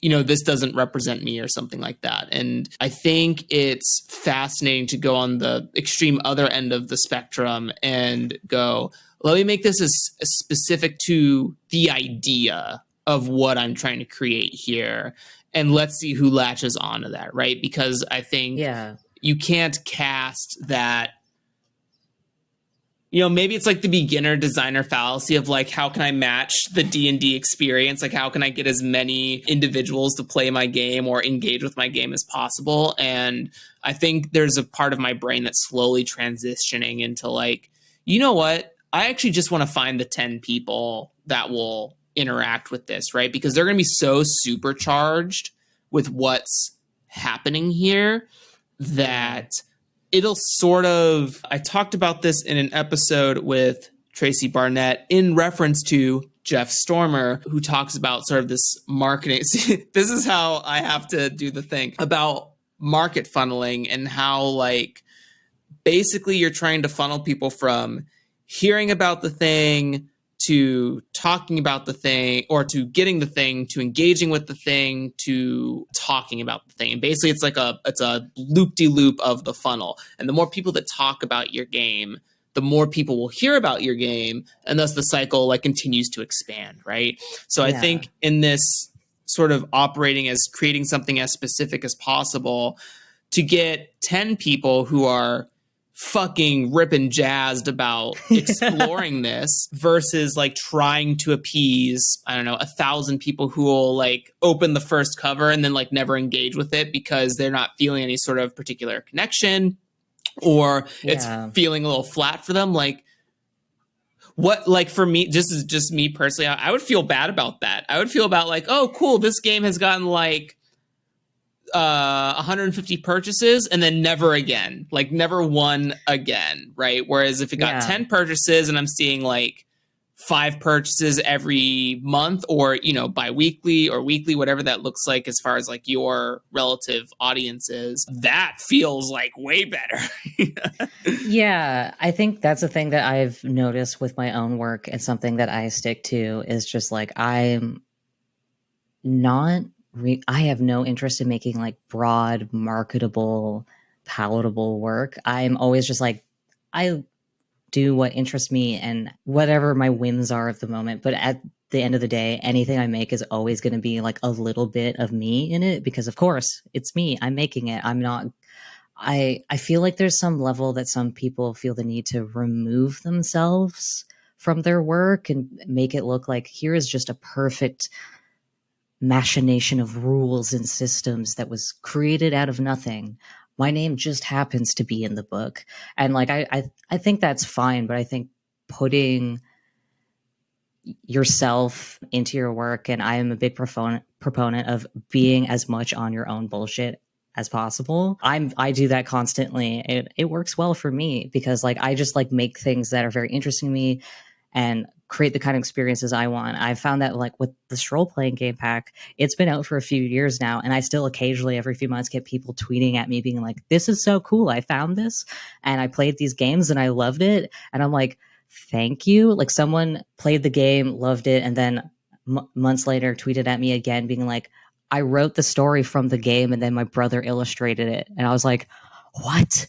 this doesn't represent me or something like that. And I think it's fascinating to go on the extreme other end of the spectrum and go, let me make this as specific to the idea of what I'm trying to create here. And let's see who latches onto that, right? Because I think you can't cast that, maybe it's like the beginner designer fallacy of like, how can I match the D&D experience? Like, how can I get as many individuals to play my game or engage with my game as possible? And I think there's a part of my brain that's slowly transitioning into like, you know what? I actually just want to find the 10 people that will interact with this, right? Because they're going to be so supercharged with what's happening here that it'll sort of, I talked about this in an episode with Tracy Barnett in reference to Jeff Stormer, who talks about sort of this marketing. See, this is how I have to do the thing about market funneling and how like basically you're trying to funnel people from hearing about the thing to talking about the thing, or to getting the thing, to engaging with the thing, to talking about the thing. And basically it's a loop-de-loop of the funnel. And the more people that talk about your game, the more people will hear about your game, and thus the cycle like continues to expand, right? So I think in this sort of operating as creating something as specific as possible, to get 10 people who are fucking ripping jazzed about exploring this versus like trying to appease, I don't know, 1,000 people who will like open the first cover and then like never engage with it because they're not feeling any sort of particular connection, or it's feeling a little flat for them. Like, what, like for me, just me personally, I would feel bad about that. I would feel about like, oh, cool, this game has gotten like 150 purchases and then never again, like never one again, right? Whereas if it got 10 purchases and I'm seeing like 5 purchases every month, or bi-weekly or weekly, whatever that looks like as far as like your relative audiences, that feels like way better. Yeah, I think that's a thing that I've noticed with my own work, and something that I stick to is just like I have no interest in making like broad, marketable, palatable work. I'm always just like, I do what interests me and whatever my whims are of the moment. But at the end of the day, anything I make is always going to be like a little bit of me in it, because of course it's me. I'm making it. I'm not. I feel like there's some level that some people feel the need to remove themselves from their work and make it look like here is just a perfect machination of rules and systems that was created out of nothing. My name just happens to be in the book. And like I think that's fine, but I think putting yourself into your work, and I am a big proponent of being as much on your own bullshit as possible. I do that constantly. It works well for me because like I just like make things that are very interesting to me and create the kind of experiences I want. I found that like with this role playing game pack, it's been out for a few years now, and I still occasionally every few months get people tweeting at me being like, "This is so cool! I found this, and I played these games and I loved it." And I'm like, "Thank you!" Like someone played the game, loved it, and then months later tweeted at me again, being like, "I wrote the story from the game, and then my brother illustrated it," and I was like, "What?"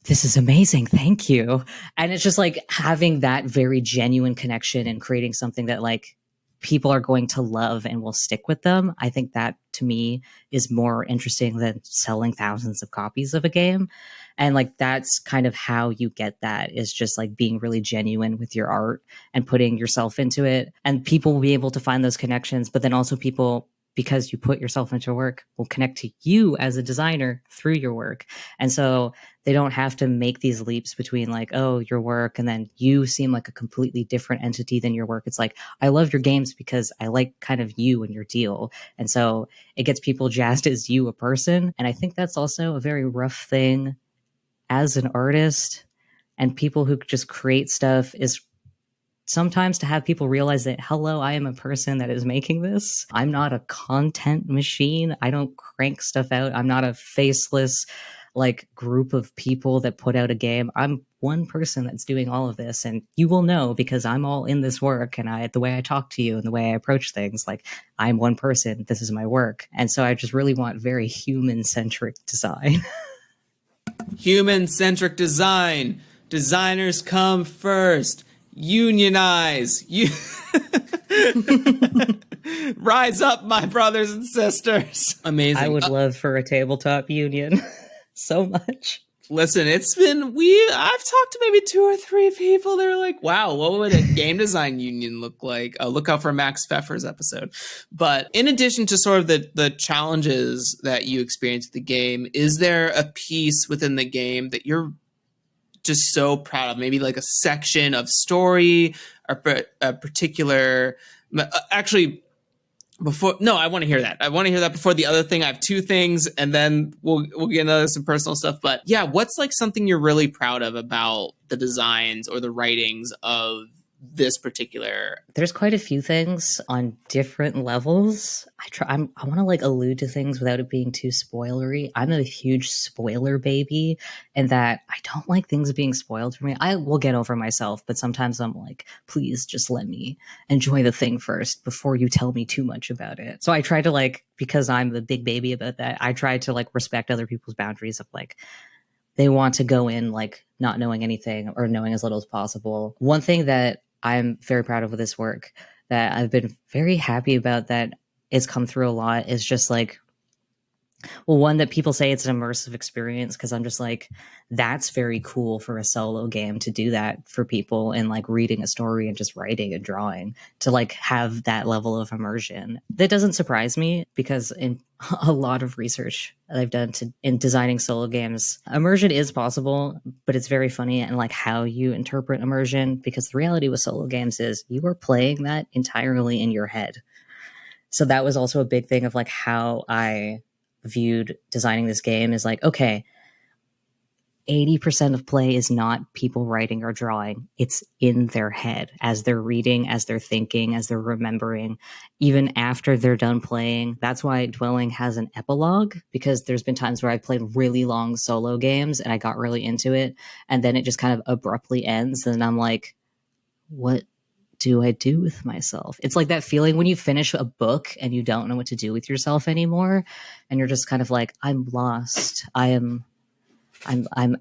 This is amazing. Thank you. And it's just like having that very genuine connection and creating something that like people are going to love and will stick with them. I think that to me is more interesting than selling thousands of copies of a game. And like that's kind of how you get that, is just like being really genuine with your art and putting yourself into it. And people will be able to find those connections, but then also people, because you put yourself into work, will connect to you as a designer through your work. And so they don't have to make these leaps between like, oh, your work, and then you seem like a completely different entity than your work. It's like, I love your games because I like kind of you and your deal. And so it gets people jazzed as you, a person. And I think that's also a very rough thing as an artist and people who just create stuff, is sometimes to have people realize that, hello, I am a person that is making this. I'm not a content machine. I don't crank stuff out. I'm not a faceless like group of people that put out a game. I'm one person that's doing all of this, and you will know because I'm all in this work, and the way I talk to you and the way I approach things, like I'm one person, this is my work. And so I just really want very human-centric design. Human-centric design. Designers come first. Unionize. Rise up, my brothers and sisters. Amazing. I would love for a tabletop union so much. Listen, I've talked to maybe 2 or 3 people. They're like, wow, what would a game design union look like? Look out for Max Pfeffer's episode. But in addition to sort of the challenges that you experience with the game, is there a piece within the game that you're just so proud of? Maybe like a section of story or a particular, actually, I want to hear that. I want to hear that before the other thing. I have 2 things, and then we'll get into some personal stuff. But yeah, what's like something you're really proud of about the designs or the writings of this particular? There's quite a few things on different levels. I want to like allude to things without it being too spoilery. I'm a huge spoiler baby, and that I don't like things being spoiled for me. I will get over myself, but sometimes I'm like, please just let me enjoy the thing first before you tell me too much about it. So I try to like, because I'm the big baby about that, I try to like respect other people's boundaries of like, they want to go in like not knowing anything or knowing as little as possible. One thing that I'm very proud of with this work that I've been very happy about that it's come through a lot is just like, well, one, that people say it's an immersive experience, because I'm just like, that's very cool for a solo game to do that for people, and like reading a story and just writing and drawing to like have that level of immersion. That doesn't surprise me, because in a lot of research that I've done in designing solo games, immersion is possible, but it's very funny and like how you interpret immersion, because the reality with solo games is you are playing that entirely in your head. So that was also a big thing of like how I viewed designing this game, is like, okay, 80% of play is not people writing or drawing. It's in their head as they're reading, as they're thinking, as they're remembering, even after they're done playing. That's why Dwelling has an epilogue, because there's been times where I played really long solo games and I got really into it, and then it just kind of abruptly ends, and I'm like, what do I do with myself? It's like that feeling when you finish a book and you don't know what to do with yourself anymore, and you're just kind of like, I'm lost. I'm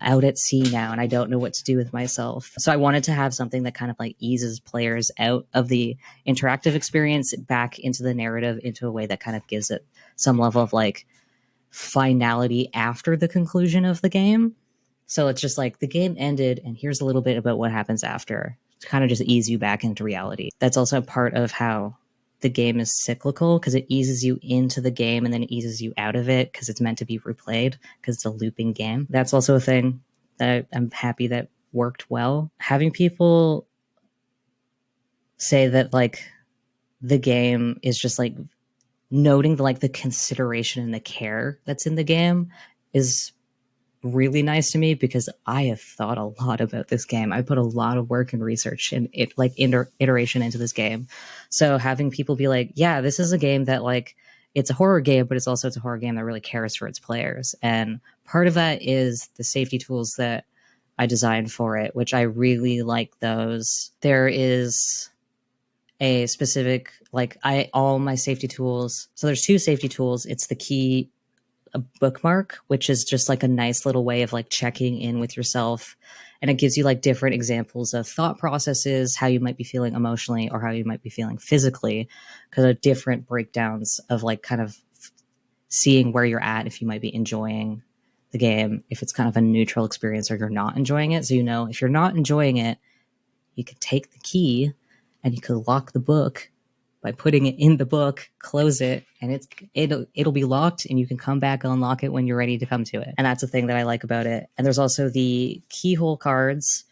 out at sea now, and I don't know what to do with myself. So I wanted to have something that kind of like eases players out of the interactive experience back into the narrative, into a way that kind of gives it some level of like finality after the conclusion of the game. So it's just like, the game ended, and here's a little bit about what happens after, to kind of just ease you back into reality. That's also part of how the game is cyclical, because it eases you into the game and then it eases you out of it, because it's meant to be replayed, because it's a looping game. That's also a thing that I'm happy that worked well. Having people say that like the game is just like noting the consideration and the care that's in the game is really nice to me, because I have thought a lot about this game. I put a lot of work and research and iteration into this game. So having people be like, yeah, this is a game that it's a horror game, but it's a horror game that really cares for its players. And part of that is the safety tools that I designed for it, which I really like those. There is a specific, all my safety tools. So there's 2 safety tools. It's the key, a bookmark, which is just a nice little way of checking in with yourself. And it gives you different examples of thought processes, how you might be feeling emotionally or how you might be feeling physically, because of different breakdowns of kind of seeing where you're at, if you might be enjoying the game, if it's kind of a neutral experience or you're not enjoying it. So, if you're not enjoying it, you could take the key and you could lock the book by putting it in the book, close it, and it'll be locked, and you can come back and unlock it when you're ready to come to it. And that's the thing that I like about it. And there's also the keyhole cards,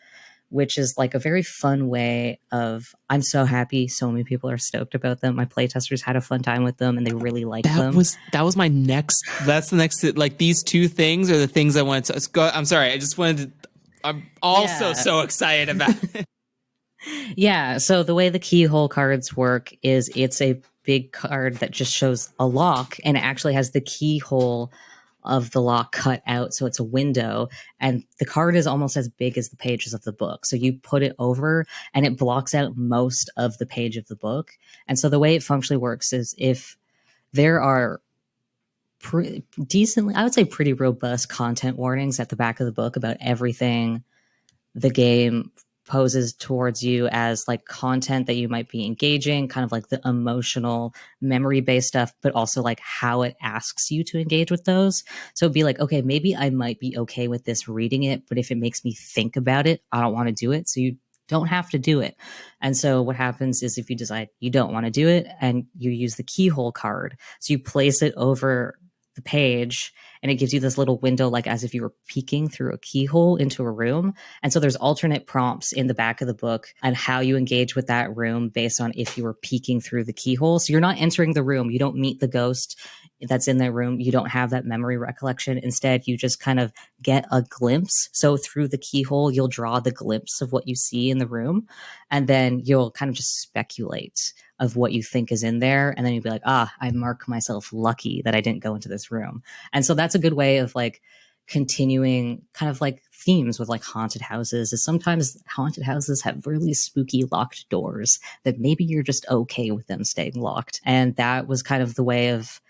which is a very fun way of, I'm so happy so many people are stoked about them. My playtesters had a fun time with them and they really liked them. That was my next, that's the next, these 2 things are the things I wanted to go. I'm sorry. I just wanted to, I'm also so excited about it. Yeah, so the way the keyhole cards work is it's a big card that just shows a lock, and it actually has the keyhole of the lock cut out, so it's a window, and the card is almost as big as the pages of the book. So you put it over and it blocks out most of the page of the book. And so the way it functionally works is, if there are decently, I would say pretty robust content warnings at the back of the book about everything the game poses towards you as content that you might be engaging, kind of the emotional memory based stuff, but also how it asks you to engage with those. So it'd be okay, maybe I might be okay with this reading it, but if it makes me think about it, I don't want to do it. So you don't have to do it. And so what happens is, if you decide you don't want to do it and you use the keyhole card, so you place it over the page and it gives you this little window, as if you were peeking through a keyhole into a room. And so there's alternate prompts in the back of the book on how you engage with that room based on if you were peeking through the keyhole. So you're not entering the room. You don't meet the ghost that's in that room. You don't have that memory recollection. Instead, you just kind of get a glimpse. So through the keyhole, you'll draw the glimpse of what you see in the room. And then you'll kind of just speculate of what you think is in there. And then you'll be like, I mark myself lucky that I didn't go into this room. And so that's a good way of continuing kind of themes with haunted houses, is sometimes haunted houses have really spooky locked doors that maybe you're just okay with them staying locked. And that was kind of the way of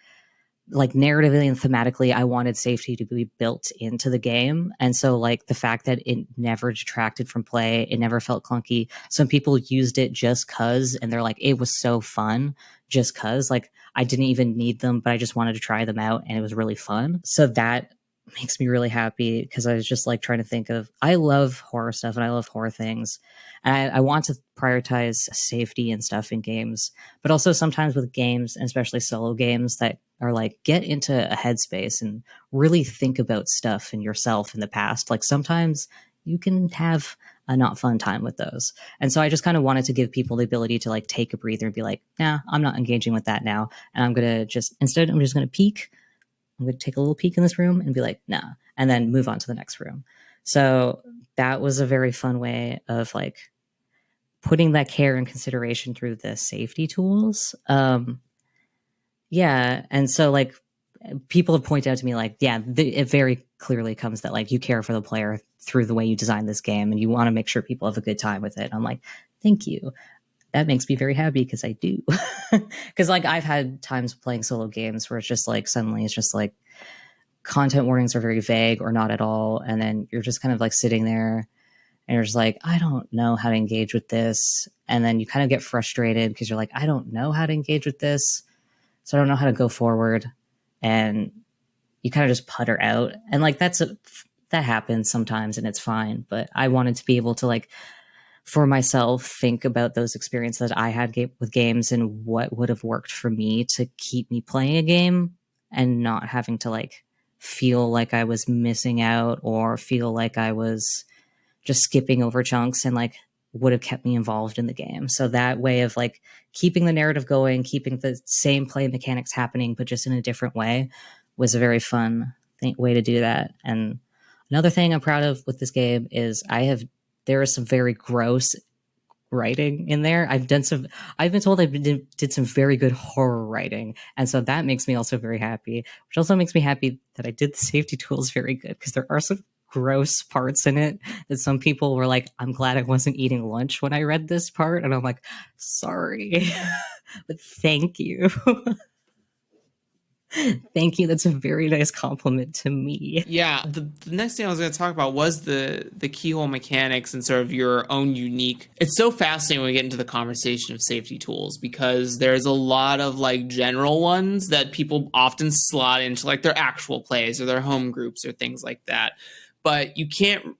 narratively and thematically, I wanted safety to be built into the game. And so the fact that it never detracted from play, it never felt clunky. Some people used it just cause, and they're it was so fun just cause, I didn't even need them, but I just wanted to try them out and it was really fun. So that makes me really happy, because I was just trying to think of, I love horror stuff and I love horror things. And I want to prioritize safety and stuff in games, but also sometimes with games, and especially solo games that are get into a headspace and really think about stuff in yourself in the past. Sometimes you can have a not fun time with those. And so I just kind of wanted to give people the ability to take a breather and be nah, I'm not engaging with that now. And I'm going to instead, I'm just going to peek. I'm going to take a little peek in this room and be nah, and then move on to the next room. So that was a very fun way of putting that care and consideration through the safety tools. Yeah. And so people have pointed out to me it very clearly comes that you care for the player through the way you design this game, and you want to make sure people have a good time with it. I'm thank you. That makes me very happy, because I do. Because I've had times playing solo games where it's just suddenly it's just content warnings are very vague or not at all, and then you're just kind of sitting there and you're just I don't know how to engage with this, and then you kind of get frustrated because you're I don't know how to engage with this, so I don't know how to go forward, and you kind of just putter out, and that happens sometimes and it's fine. But I wanted to be able to for myself think about those experiences that I had with games and what would have worked for me to keep me playing a game and not having to feel like I was missing out or feel like I was just skipping over chunks. And would have kept me involved in the game. So that way of like keeping the narrative going, keeping the same play mechanics happening, but just in a different way, was a very fun way to do that. And another thing I'm proud of with this game is there is some very gross writing in there. I've been told I did some very good horror writing. And so that makes me also very happy, which also makes me happy that I did the safety tools very good, because there are some gross parts in it that some people were like, I'm glad I wasn't eating lunch when I read this part. And I'm like, sorry, but thank you. Thank you. That's a very nice compliment to me. Yeah, the next thing I was going to talk about was the keyhole mechanics and sort of your own unique. It's so fascinating when we get into the conversation of safety tools, because there's a lot of like general ones that people often slot into like their actual plays or their home groups or things like that. But you can't.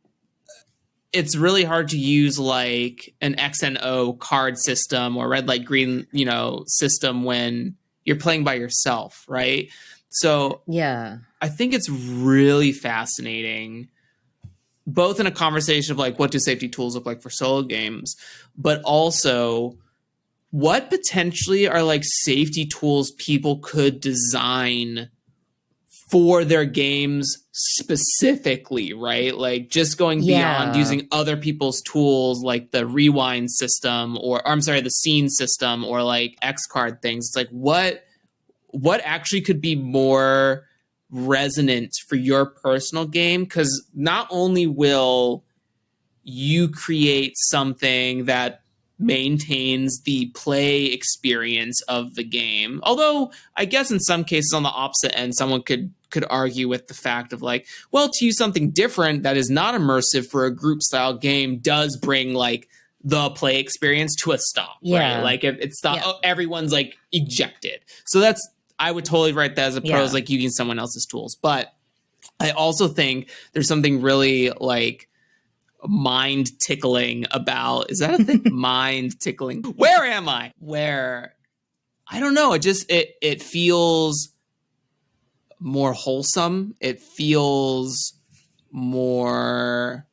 It's really hard to use like an X and O card system or red light green, system when you're playing by yourself, right? So yeah, I think it's really fascinating, both in a conversation of like, what do safety tools look like for solo games, but also what potentially are like safety tools people could design for their games specifically, right? Like just going beyond using other people's tools like the rewind system or I'm sorry, the scene system or like X card things. It's like what actually could be more resonant for your personal game? Because not only will you create something that maintains the play experience of the game, although I guess in some cases on the opposite end, someone could argue with the fact of like, well, to use something different that is not immersive for a group style game does bring like the play experience to a stop, right? Like if it's not, everyone's like ejected. So I would totally write that as a pro, like using someone else's tools. But I also think there's something really like mind tickling about, is that a thing? Mind tickling. Where am I? Where, I don't know. It feels more wholesome. It feels more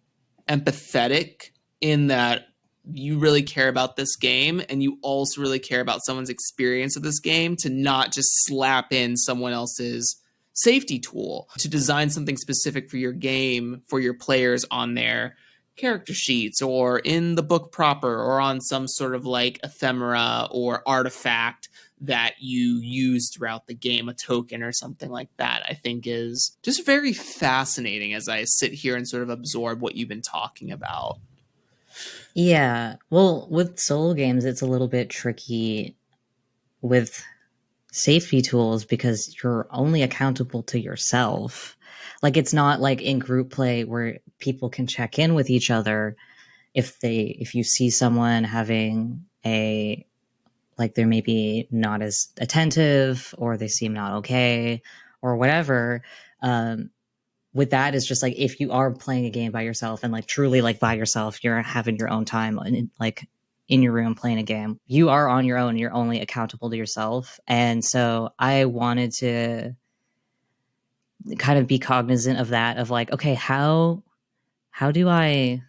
empathetic in that you really care about this game and you also really care about someone's experience of this game, to not just slap in someone else's safety tool, to design something specific for your game, for your players on their character sheets or in the book proper or on some sort of like ephemera or artifact that you use throughout the game, a token or something like that, I think is just very fascinating as I sit here and sort of absorb what you've been talking about. Yeah. Well, with solo games, it's a little bit tricky with safety tools because you're only accountable to yourself. Like, it's not like in group play where people can check in with each other if you see someone having like they're maybe not as attentive or they seem not okay or whatever. With that, it's just like if you are playing a game by yourself and like truly like by yourself, you're having your own time and like in your room playing a game, you are on your own. You're only accountable to yourself. And so I wanted to kind of be cognizant of that, of like, okay, how do I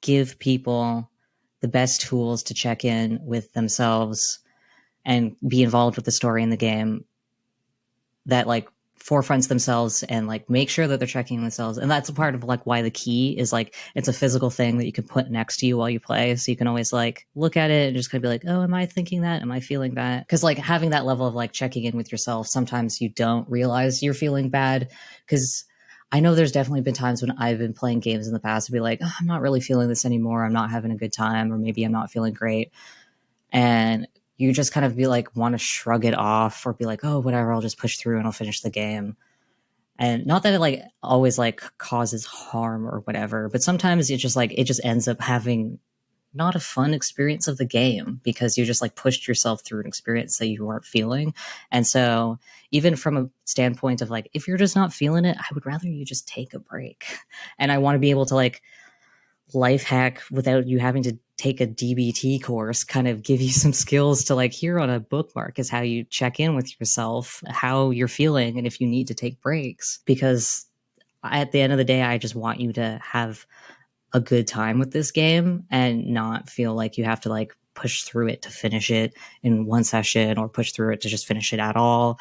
give people the best tools to check in with themselves and be involved with the story in the game that like forefronts themselves and like make sure that they're checking themselves. And that's a part of like why the key is like, it's a physical thing that you can put next to you while you play. So you can always like look at it and just kind of be like, oh, am I thinking that? Am I feeling that? Because like having that level of like checking in with yourself, sometimes you don't realize you're feeling bad. Because I know there's definitely been times when I've been playing games in the past to be like, oh, I'm not really feeling this anymore. I'm not having a good time, or maybe I'm not feeling great. And you just kind of be like, want to shrug it off or be like, oh, whatever, I'll just push through and I'll finish the game. And not that it like always like causes harm or whatever, but sometimes it just ends up having not a fun experience of the game because you just like pushed yourself through an experience that you weren't feeling. And so even from a standpoint of like, if you're just not feeling it, I would rather you just take a break. And I want to be able to like life hack without you having to take a DBT course, kind of give you some skills to like, here on a bookmark is how you check in with yourself, how you're feeling, and if you need to take breaks. Because at the end of the day, I just want you to have a good time with this game and not feel like you have to like push through it to finish it in one session or push through it to just finish it at all.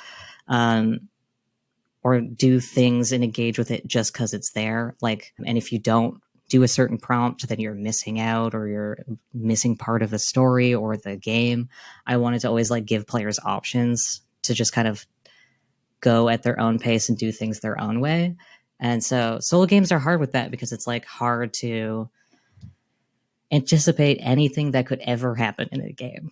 Or do things and engage with it just because it's there. Like, and if you don't do a certain prompt, then you're missing out or you're missing part of the story or the game. I wanted to always like give players options to just kind of go at their own pace and do things their own way. And so solo games are hard with that because it's like hard to anticipate anything that could ever happen in a game.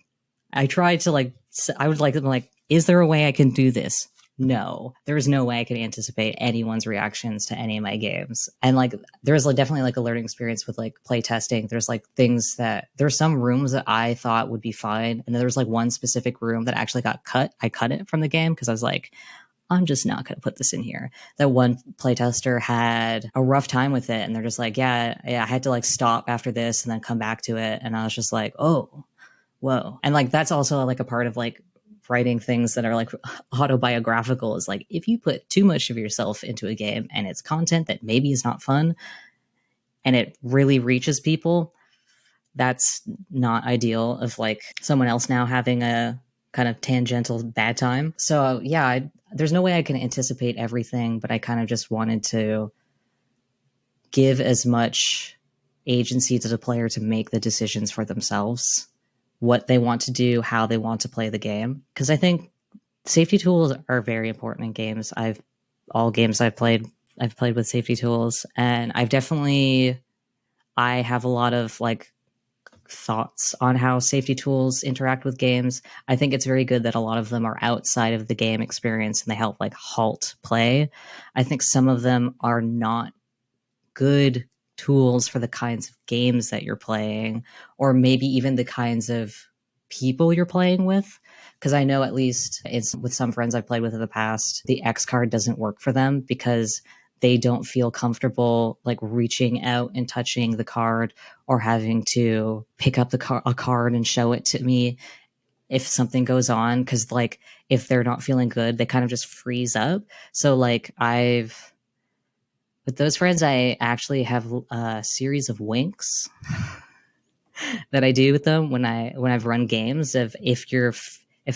I tried to like, I would like them like, is there a way I can do this? No, there's no way I can anticipate anyone's reactions to any of my games. And like, there's like definitely like a learning experience with like play testing. There's like things that there's some rooms that I thought would be fine. And then there's like one specific room that actually got cut. I cut it from the game because I was like, I'm just not going to put this in here. That one playtester had a rough time with it. And they're just like, yeah, I had to like stop after this and then come back to it. And I was just like, oh, whoa. And like, that's also like a part of like writing things that are like autobiographical is like, if you put too much of yourself into a game and it's content that maybe is not fun and it really reaches people, that's not ideal of like someone else now having a kind of tangential bad time. So yeah, there's no way I can anticipate everything, but I kind of just wanted to give as much agency to the player to make the decisions for themselves, what they want to do, how they want to play the game. Because I think safety tools are very important in games. All games I've played with safety tools, and I have a lot of like thoughts on how safety tools interact with games. I think it's very good that a lot of them are outside of the game experience and they help like halt play. I think some of them are not good tools for the kinds of games that you're playing, or maybe even the kinds of people you're playing with. Because I know at least it's with some friends I've played with in the past, the X card doesn't work for them because they don't feel comfortable like reaching out and touching the card or having to pick up a card and show it to me if something goes on. Because like if they're not feeling good, they kind of just freeze up. So like with those friends, I actually have a series of winks that I do with them when I've run games. If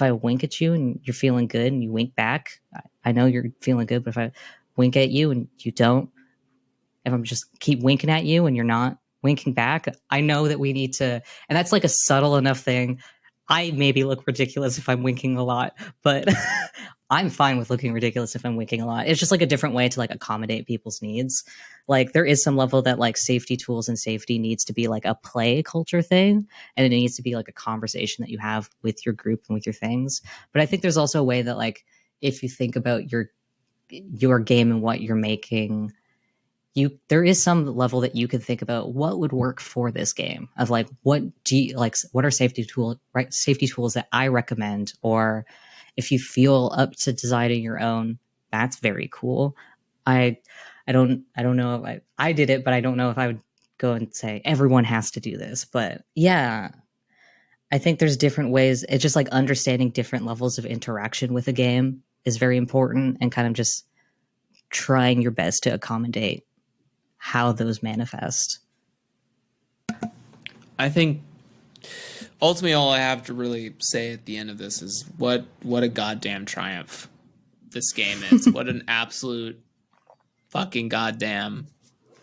I wink at you and you're feeling good and you wink back, I know you're feeling good. But if I wink at you and you don't, if I'm just keep winking at you and you're not winking back, I know that we need to. And that's like a subtle enough thing. I maybe look ridiculous if I'm winking a lot, but I'm fine with looking ridiculous if I'm winking a lot. It's just like a different way to like accommodate people's needs. Like there is some level that like safety tools and safety needs to be like a play culture thing. And it needs to be like a conversation that you have with your group and with your things. But I think there's also a way that like, if you think about your game and what you're making, there is some level that you can think about what would work for this game of like, what are safety tools that I recommend? Or if you feel up to designing your own, that's very cool. I don't know if I did it, but I don't know if I would go and say everyone has to do this. But yeah, I think there's different ways. It's just like understanding different levels of interaction with a game is very important, and kind of just trying your best to accommodate how those manifest. I think ultimately all I have to really say at the end of this is what a goddamn triumph this game is. What an absolute fucking goddamn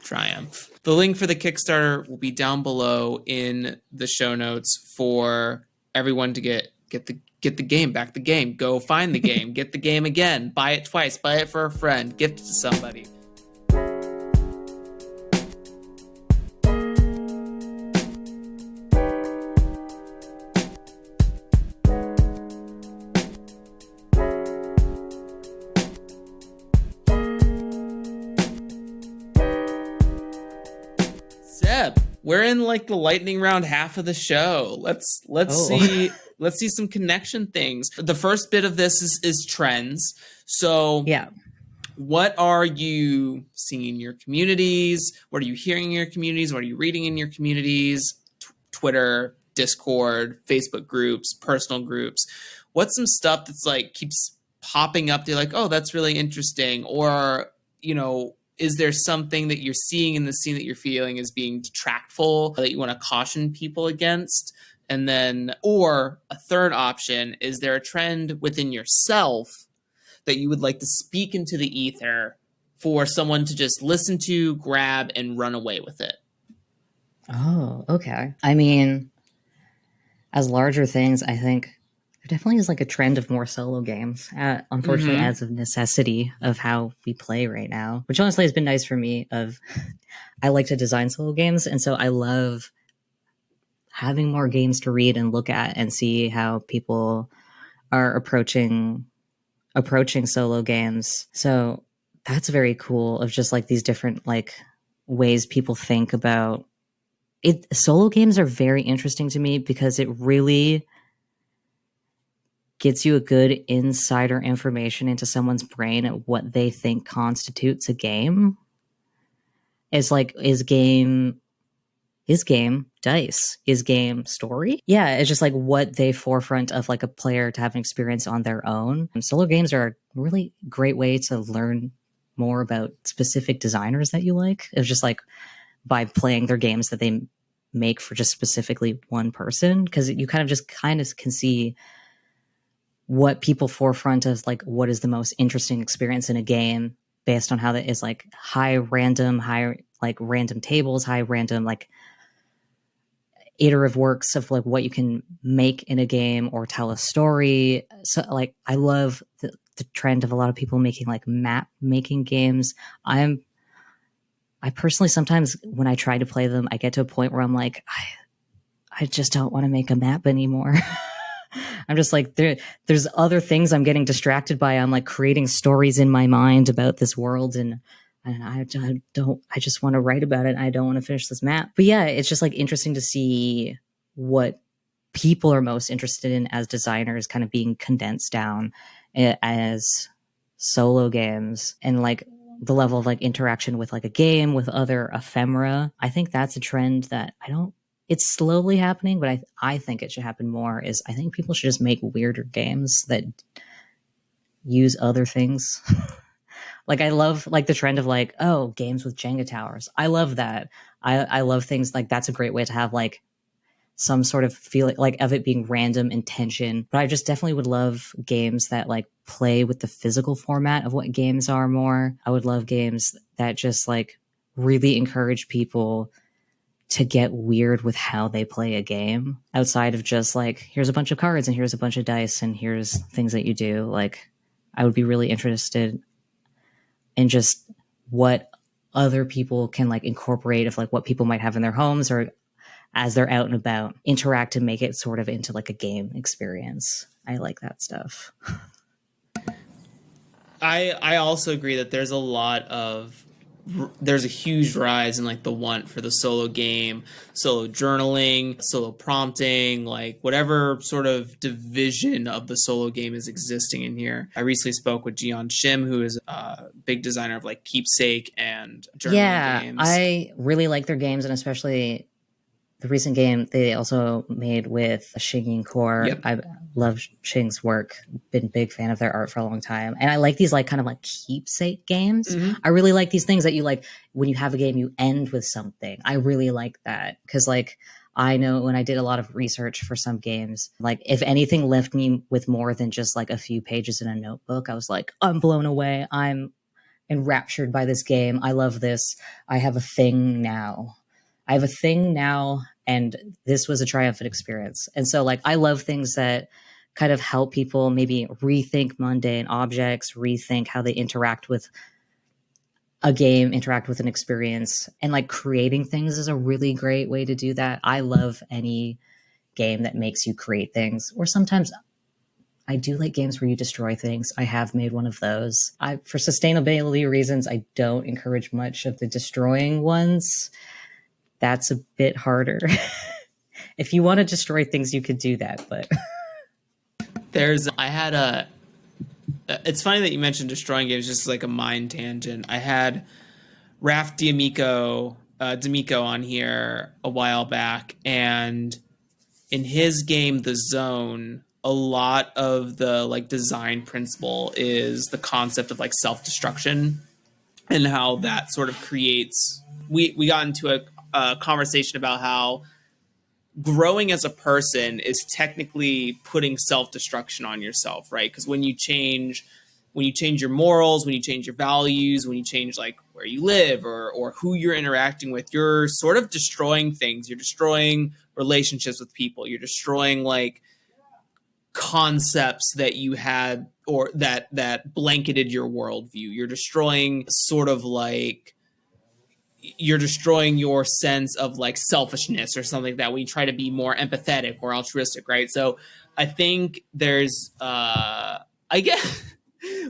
triumph. The link for the Kickstarter will be down below in the show notes for everyone to get the game, back the game, go find the game, get the game again, buy it twice, buy it for a friend, gift it to somebody. We're in like the lightning round half of the show. Let's see some connection things. The first bit of this is trends. So yeah, what are you seeing in your communities? What are you hearing in your communities? What are you reading in your communities? Twitter, Discord, Facebook groups, personal groups. What's some stuff that's like keeps popping up? They're like, oh, that's really interesting. Or, Is there something that you're seeing in the scene that you're feeling is being detractful that you want to caution people against? And then, or a third option, is there a trend within yourself that you would like to speak into the ether for someone to just listen to, grab, and run away with it? Oh, okay. I mean, as larger things, I think there definitely is like a trend of more solo games. Unfortunately, as of necessity of how we play right now, which honestly has been nice for me. I like to design solo games, and so I love having more games to read and look at and see how people are approaching solo games. So that's very cool. Of just like these different like ways people think about it. Solo games are very interesting to me because it really gets you a good insider information into someone's brain and what they think constitutes a game. It's like, is game dice? Is game story? Yeah, it's just like what they forefront of like a player to have an experience on their own. And solo games are a really great way to learn more about specific designers that you like. It's just like by playing their games that they make for just specifically one person, because you kind of can see what people forefront as like what is the most interesting experience in a game based on how that is like high random tables, high random like iterative works of like what you can make in a game or tell a story. So like I love the trend of a lot of people making like map making games. I personally sometimes when I try to play them, I get to a point where I'm like, I just don't want to make a map anymore. I'm just like, there's other things I'm getting distracted by. I'm like creating stories in my mind about this world, and I just want to write about it. I don't want to finish this map. But yeah, it's just like interesting to see what people are most interested in as designers kind of being condensed down as solo games, and like the level of like interaction with like a game with other ephemera. I think that's a trend that it's slowly happening, but I think it should happen more. Is I think people should just make weirder games that use other things. Like I love like the trend of like, oh, games with Jenga towers. I love that. I love things like that's a great way to have like some sort of feeling like of it being random intention. But I just definitely would love games that like play with the physical format of what games are more. I would love games that just like really encourage people to get weird with how they play a game outside of just like, here's a bunch of cards and here's a bunch of dice and here's things that you do. Like, I would be really interested in just what other people can like incorporate of like what people might have in their homes or as they're out and about, interact and make it sort of into like a game experience. I like that stuff. I also agree that there's a huge rise in like the want for the solo game, solo journaling, solo prompting, like whatever sort of division of the solo game is existing in here. I recently spoke with Jian Shim, who is a big designer of like Keepsake and journaling games. I really like their games, and especially the recent game they also made with Shing Core. Yep. I love Shing's work. Been a big fan of their art for a long time. And I like these like kind of like keepsake games. Mm-hmm. I really like these things that you like when you have a game, you end with something. I really like that. Cause like I know when I did a lot of research for some games, like if anything left me with more than just like a few pages in a notebook, I was like, I'm blown away. I'm enraptured by this game. I love this. I have a thing now. And this was a triumphant experience. And so like I love things that kind of help people maybe rethink mundane objects, rethink how they interact with a game, interact with an experience. And like creating things is a really great way to do that. I love any game that makes you create things. Or sometimes I do like games where you destroy things. I have made one of those. For sustainability reasons, I don't encourage much of the destroying ones. That's a bit harder. If you want to destroy things, you could do that, but it's funny that you mentioned destroying games, just like a mind tangent. I had Raf D'Amico on here a while back, and in his game, The Zone, a lot of the like design principle is the concept of like self-destruction. and how that sort of creates, we got into a conversation about how growing as a person is technically putting self-destruction on yourself, right? Because when you change your morals, when you change your values, when you change like where you live or who you're interacting with, you're sort of destroying things. You're destroying relationships with people. You're destroying like concepts that you had or that blanketed your worldview. You're destroying your sense of like selfishness or something like that when you try to be more empathetic or altruistic, right? So I think there's I guess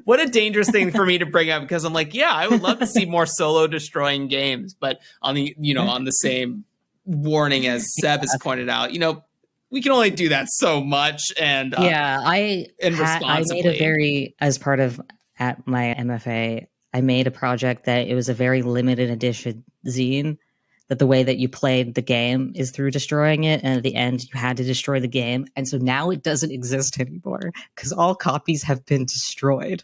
what a dangerous thing for me to bring up, because I'm like, yeah, I would love to see more solo destroying games, but on the same warning as Seb has pointed out, we can only do that so much, and I made a very, as part of at my MFA, I made a project that it was a very limited edition zine, that the way that you played the game is through destroying it, and at the end you had to destroy the game, and so now it doesn't exist anymore because all copies have been destroyed.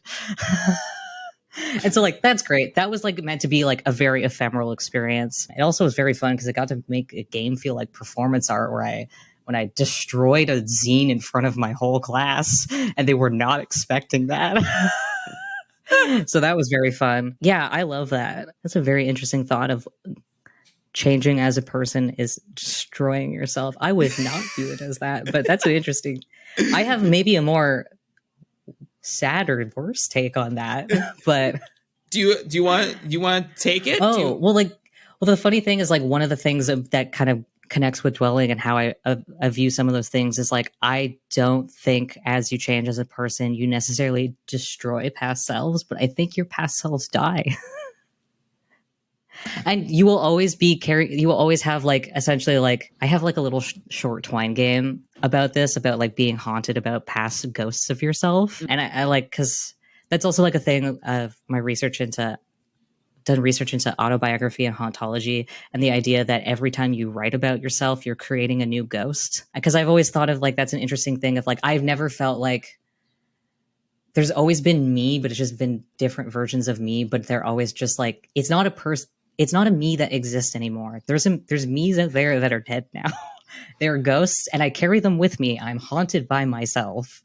And so like that's great. That was like meant to be like a very ephemeral experience. It also was very fun because it got to make a game feel like performance art, where when I destroyed a zine in front of my whole class, and they were not expecting that. So that was very fun. Yeah, I love that. That's a very interesting thought of changing as a person is destroying yourself. I would not view it as that, but that's an interesting. I have maybe a more sad or worse take on that, but do you want to take it? Well, the funny thing is, like, one of the things that kind of connects with dwelling and how I view some of those things is like, I don't think as you change as a person, you necessarily destroy past selves, but I think your past selves die. And you will always you will always have like, essentially, like, I have like a little short twine game about this, about like being haunted about past ghosts of yourself. And I like, cause that's also like a thing of my done research into autobiography and hauntology, and the idea that every time you write about yourself, you're creating a new ghost. Because I've always thought of like, that's an interesting thing of like, I've never felt like there's always been me, but it's just been different versions of me, but they're always just like, it's not a me that exists anymore. There's me's out there that are dead now. They're ghosts, and I carry them with me. I'm haunted by myself.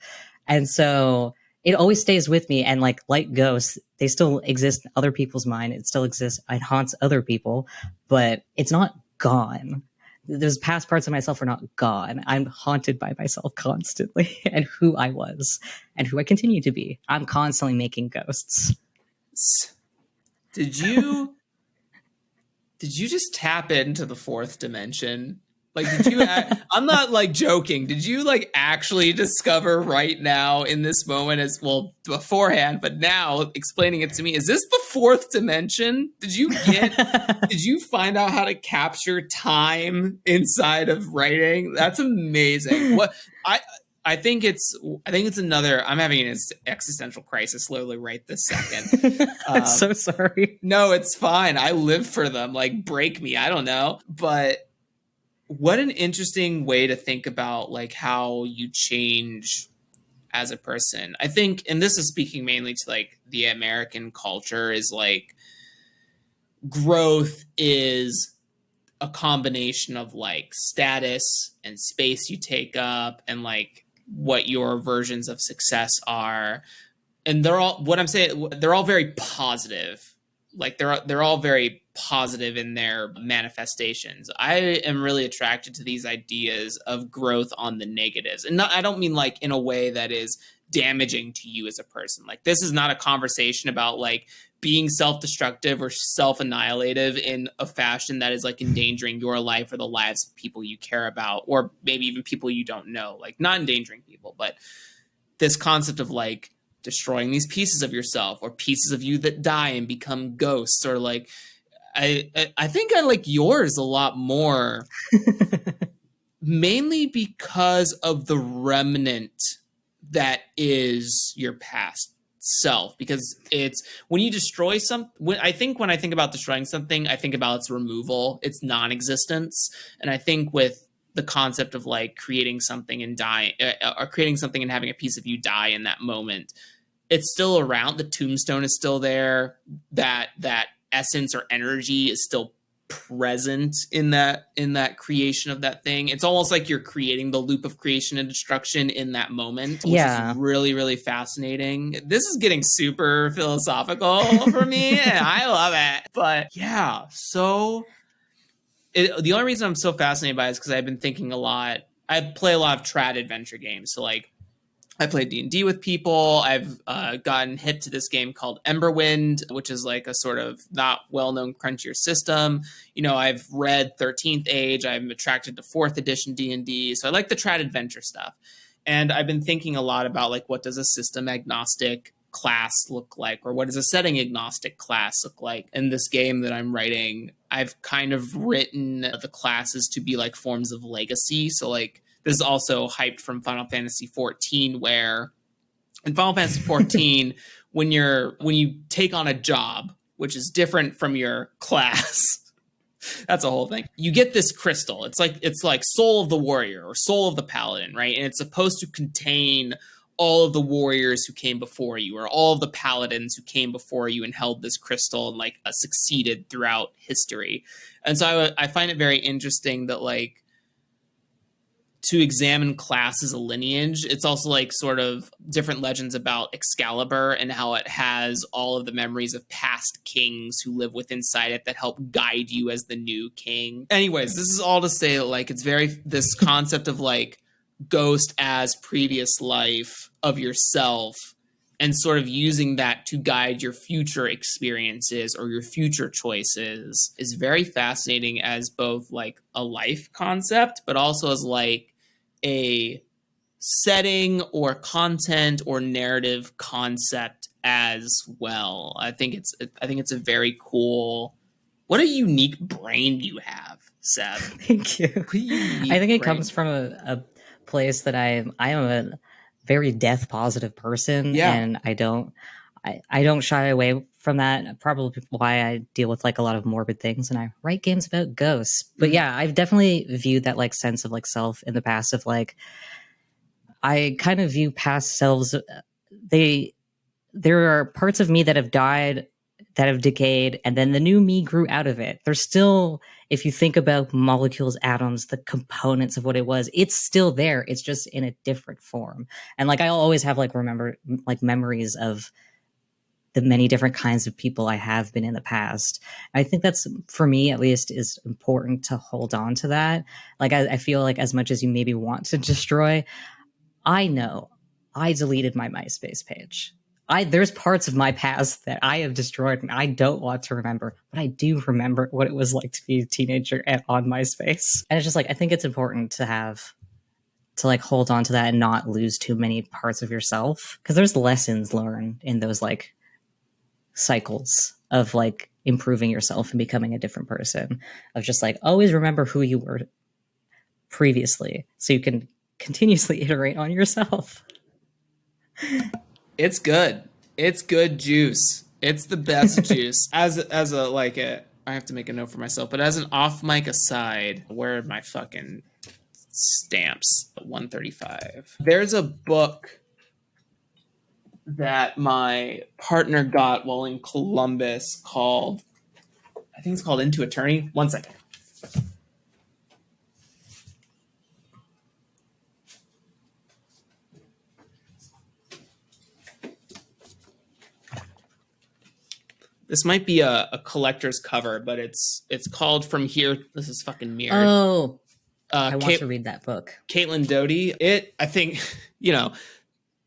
And so it always stays with me. And like ghosts, they still exist in other people's mind. It still exists. It haunts other people, but it's not gone. Those past parts of myself are not gone. I'm haunted by myself constantly and who I was and who I continue to be. I'm constantly making ghosts. Did you just tap into the fourth dimension? Like, I'm not like joking. Did you like actually discover right now in this moment, as well beforehand, but now explaining it to me, is this the fourth dimension? Did you find out how to capture time inside of writing? That's amazing. I think it's another, I'm having an existential crisis literally right this second. I'm so sorry. No, it's fine. I live for them. Like, break me. I don't know. But what an interesting way to think about like how you change as a person. I think, and this is speaking mainly to like the American culture, is like growth is a combination of like status and space you take up and like what your versions of success are. And they're all very positive. Like they're all very positive in their manifestations. I am really attracted to these ideas of growth on the negatives. And I don't mean like in a way that is damaging to you as a person. Like, this is not a conversation about like being self-destructive or self-annihilative in a fashion that is like endangering your life or the lives of people you care about, or maybe even people you don't know. Like, not endangering people, but this concept of like destroying these pieces of yourself or pieces of you that die and become ghosts, or like I think I like yours a lot more mainly because of the remnant that is your past self. Because it's when you destroy when I think about destroying something, I think about its removal, its non-existence. And I think with the concept of like creating something and dying, or creating something and having a piece of you die in that moment, it's still around. The tombstone is still there. That essence or energy is still present in that creation of that thing. It's almost like you're creating the loop of creation and destruction in that moment, which is really, really fascinating. This is getting super philosophical for me, and I love it. But yeah, so the only reason I'm so fascinated by it is because I've been thinking a lot. I play a lot of trad adventure games, so like I play D&D with people. I've gotten hip to this game called Emberwind, which is like a sort of not well-known crunchier system. You know, I've read 13th Age. I'm attracted to 4th edition D&D. So I like the trad adventure stuff. And I've been thinking a lot about like, what does a system agnostic class look like? Or what does a setting agnostic class look like? In this game that I'm writing, I've kind of written the classes to be like forms of legacy. So like, this is also hyped from Final Fantasy XIV, where in Final Fantasy XIV, when you take on a job, which is different from your class, that's a whole thing. You get this crystal. It's like Soul of the Warrior or Soul of the Paladin, right? And it's supposed to contain all of the warriors who came before you, or all of the paladins who came before you and held this crystal and like succeeded throughout history. And so I find it very interesting that like, to examine class as a lineage. It's also like sort of different legends about Excalibur and how it has all of the memories of past kings who live within inside it that help guide you as the new king. Anyways, this is all to say that like it's very this concept of like ghost as previous life of yourself and sort of using that to guide your future experiences or your future choices is very fascinating as both like a life concept, but also as like a setting or content or narrative concept as well. I think it's a very cool. What a unique brain you have, Seb. Thank you. I think it comes from a place that I am a very death positive person, and I don't shy away from that. Probably why I deal with like a lot of morbid things, and I write games about ghosts. But yeah, I've definitely viewed that like sense of like self in the past of like, I kind of view past selves. There are parts of me that have died, that have decayed, and then the new me grew out of it. There's still, if you think about molecules, atoms, the components of what it was, it's still there. It's just in a different form. And like, I'll always have like memories of the many different kinds of people I have been in the past. I think that's, for me at least, is important to hold on to that. Like, I feel like as much as you maybe want to destroy, I know I deleted my MySpace page. There's parts of my past that I have destroyed and I don't want to remember, but I do remember what it was like to be a teenager on MySpace. And it's just like, I think it's important to like hold on to that and not lose too many parts of yourself. Because there's lessons learned in those like cycles of like improving yourself and becoming a different person, of just like always remember who you were previously so you can continuously iterate on yourself. It's good. It's good juice. It's the best juice. As a like a, I have to make a note for myself, but as an off mic aside, where are my fucking stamps? 135. There's a book that my partner got while in Columbus called, I think it's called Into Eternity. 1 second. This might be a collector's cover, but it's called From Here. This is fucking mirrored. Oh, I want to read that book. Caitlin Doty. I think, you know,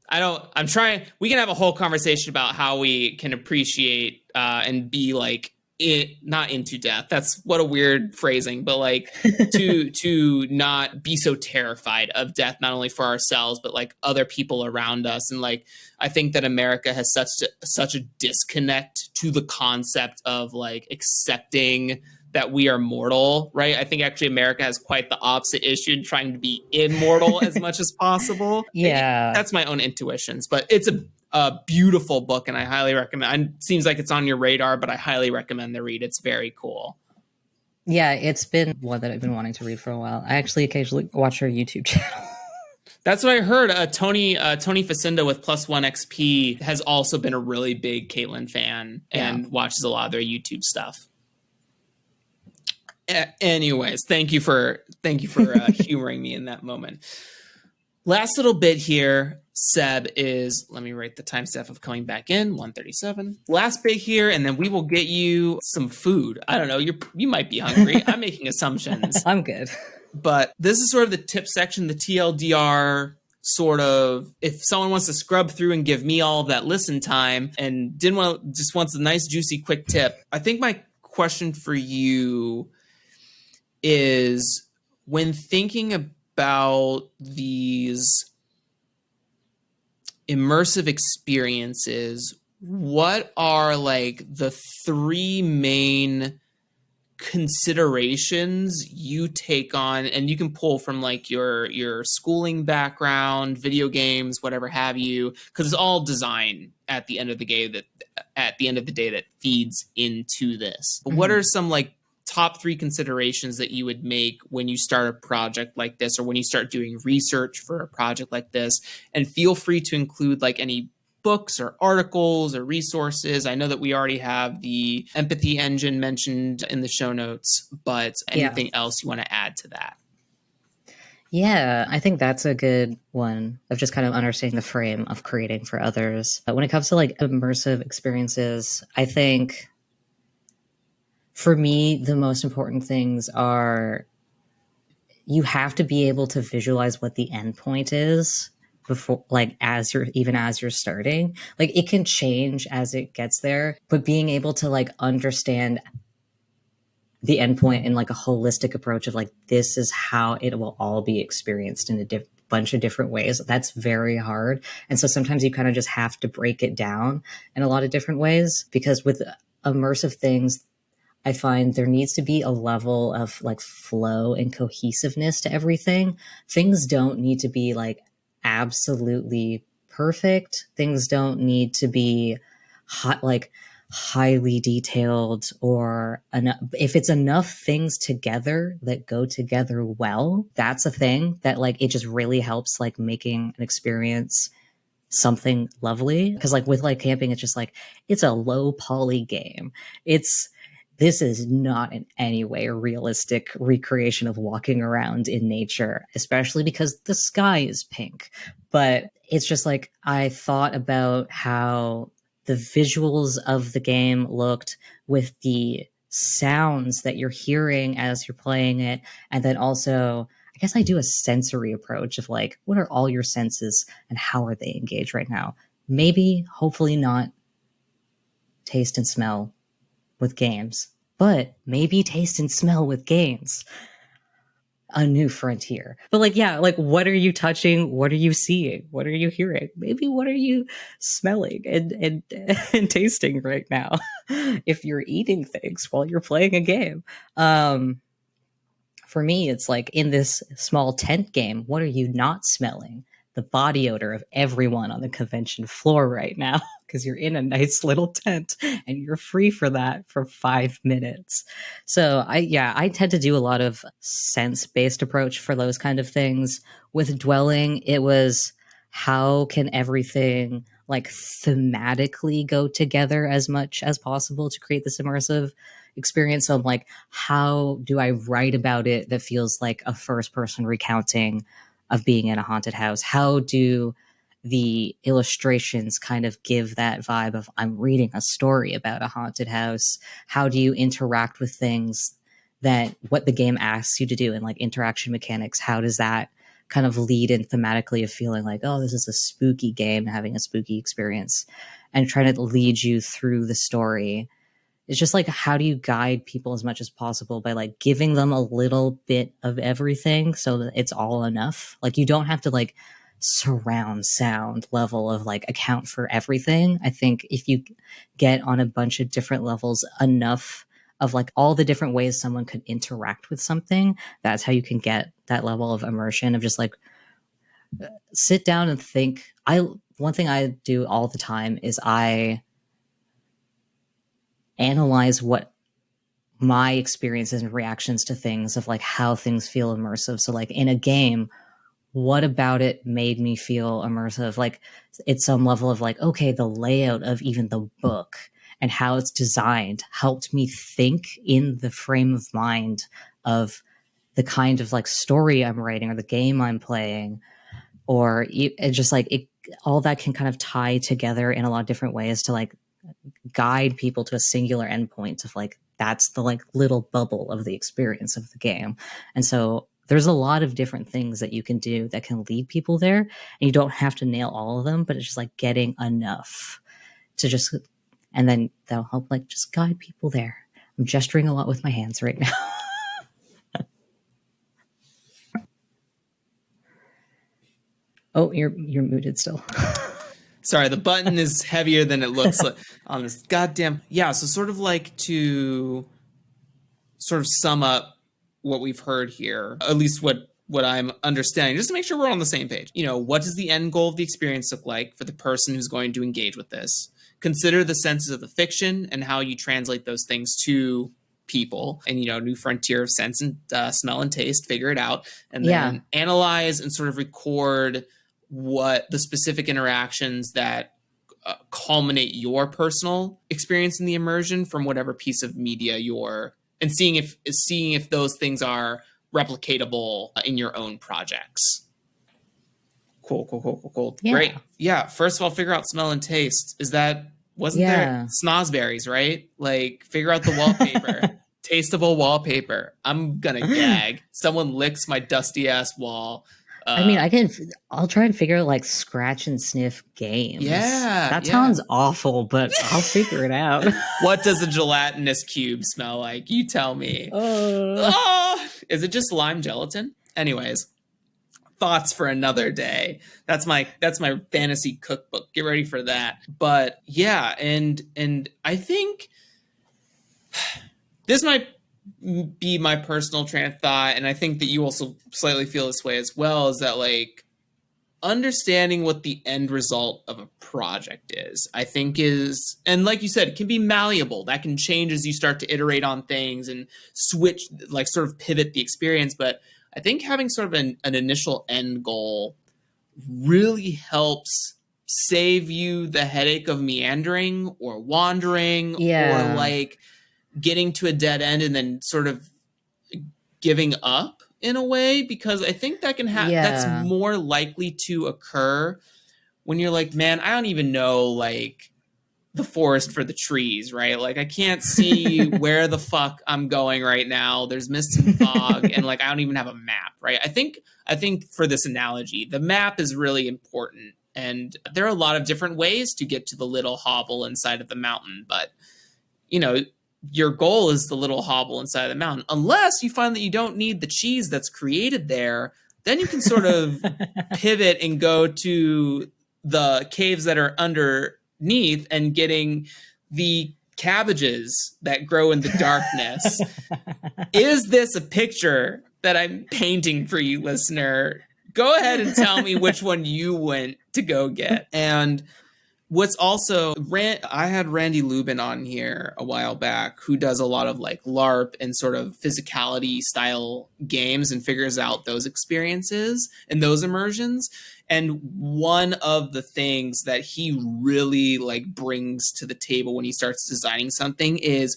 I'm trying, we can have a whole conversation about how we can appreciate and be like, not into death. That's what a weird phrasing, but like to not be so terrified of death, not only for ourselves, but like other people around us. And like, I think that America has such a disconnect to the concept of like accepting that we are mortal, right? I think actually America has quite the opposite issue in trying to be immortal as much as possible. Yeah. That's my own intuitions, but it's a beautiful book and I highly recommend. It seems like it's on your radar, but I highly recommend the read. It's very cool. Yeah, it's been one that I've been wanting to read for a while. I actually occasionally watch her YouTube channel. That's what I heard. Tony Facinda with +1 XP has also been a really big Caitlin fan and watches a lot of their YouTube stuff. Anyways, thank you for humoring me in that moment. Last little bit here, Seb, is, let me write the timestamp of coming back in, 1:37. Last bit here, and then we will get you some food. I don't know, you might be hungry. I'm making assumptions. I'm good. But this is sort of the tip section, the TLDR sort of, if someone wants to scrub through and give me all of that listen time and just wants a nice, juicy, quick tip. I think my question for you is, when thinking about these immersive experiences, what are like the three main considerations you take on? And you can pull from like your schooling background, video games, whatever have you, because it's all design at the end of the day that feeds into this. But what are some like top three considerations that you would make when you start a project like this, or when you start doing research for a project like this? And feel free to include like any books or articles or resources. I know that we already have the empathy engine mentioned in the show notes, but anything else you want to add to that? Yeah, I think that's a good one, of just kind of understanding the frame of creating for others. When it comes to like immersive experiences, I think for me, the most important things are, you have to be able to visualize what the end point is before, like, as you're starting. Like, it can change as it gets there, but being able to like understand the end point in like a holistic approach of like, this is how it will all be experienced in a bunch of different ways. That's very hard. And so sometimes you kind of just have to break it down in a lot of different ways, because with immersive things, I find there needs to be a level of like flow and cohesiveness to everything. Things don't need to be like absolutely perfect. Things don't need to be highly detailed, or if it's enough things together that go together well, that's a thing that like, it just really helps like making an experience something lovely. Because like with like camping, it's just like, it's a low poly game. This is not in any way a realistic recreation of walking around in nature, especially because the sky is pink. But it's just like, I thought about how the visuals of the game looked with the sounds that you're hearing as you're playing it. And then also, I guess I do a sensory approach of like, what are all your senses and how are they engaged right now? Maybe, hopefully not taste and smell with games, but maybe taste and smell with games. A new frontier. But like, yeah, like, what are you touching? What are you seeing? What are you hearing? Maybe what are you smelling and tasting right now? If you're eating things while you're playing a game. For me, it's like, in this small tent game, what are you not smelling? The body odor of everyone on the convention floor right now, because you're in a nice little tent and you're free for that for 5 minutes. So I tend to do a lot of sense-based approach for those kind of things. With dwelling, it was, how can everything like thematically go together as much as possible to create this immersive experience. So I'm like, how do I write about it that feels like a first person recounting of being in a haunted house? How do the illustrations kind of give that vibe of, I'm reading a story about a haunted house? How do you interact with things that what the game asks you to do, and like interaction mechanics? How does that kind of lead in thematically of feeling like, oh, this is a spooky game, having a spooky experience, and trying to lead you through the story? It's just like, how do you guide people as much as possible by like giving them a little bit of everything so that it's all enough? Like, you don't have to like surround sound level of like account for everything. I think if you get on a bunch of different levels enough of like all the different ways someone could interact with something, that's how you can get that level of immersion of just like, sit down and think. One thing I do all the time is I analyze what my experiences and reactions to things of like how things feel immersive. So like in a game, what about it made me feel immersive? Like, it's some level of like, okay, the layout of even the book and how it's designed helped me think in the frame of mind of the kind of like story I'm writing or the game I'm playing, or it's just like it, all that can kind of tie together in a lot of different ways to like guide people to a singular endpoint of like, that's the like little bubble of the experience of the game. And so there's a lot of different things that you can do that can lead people there, and you don't have to nail all of them, but it's just like getting enough to just, and then that'll help like just guide people there. I'm gesturing a lot with my hands right now. Oh, you're muted still. Sorry, the button is heavier than it looks like on this goddamn. Yeah, so sort of like to sort of sum up what we've heard here, at least what I'm understanding, just to make sure we're on the same page. You know, what does the end goal of the experience look like for the person who's going to engage with this? Consider the senses of the fiction and how you translate those things to people, and, you know, new frontier of sense and smell and taste, figure it out, and then analyze and sort of record what the specific interactions that culminate your personal experience in the immersion from whatever piece of media you're, and seeing if those things are replicatable in your own projects. Cool. Yeah. Great. Yeah. First of all, figure out smell and taste. Wasn't there snozberries, right? Like, figure out the wallpaper. Tasteable wallpaper. I'm gonna gag. Someone licks my dusty ass wall. I mean, I'll try and figure out like scratch and sniff games. Yeah. That sounds awful, but I'll figure it out. What does a gelatinous cube smell like? You tell me. Is it just lime gelatin? Anyways, thoughts for another day. That's my fantasy cookbook. Get ready for that. But yeah, and I think this might be my personal train of thought, and I think that you also slightly feel this way as well, is that like understanding what the end result of a project is, I think is, and like you said, it can be malleable. That can change as you start to iterate on things and switch, like sort of pivot the experience. But I think having sort of an initial end goal really helps save you the headache of meandering or wandering or like getting to a dead end and then sort of giving up in a way, because I think that can that's more likely to occur when you're like, man, I don't even know like the forest for the trees, right? Like, I can't see where the fuck I'm going right now. There's mist and fog and like I don't even have a map, right? I think for this analogy, the map is really important, and there are a lot of different ways to get to the little hobble inside of the mountain, but you know, your goal is the little hobble inside of the mountain. Unless you find that you don't need the cheese that's created there, then you can sort of pivot and go to the caves that are underneath and getting the cabbages that grow in the darkness. Is this a picture that I'm painting for you, listener? Go ahead and tell me which one you went to go get. And what's also, I had Randy Lubin on here a while back, who does a lot of like LARP and sort of physicality style games and figures out those experiences and those immersions. And one of the things that he really like brings to the table when he starts designing something is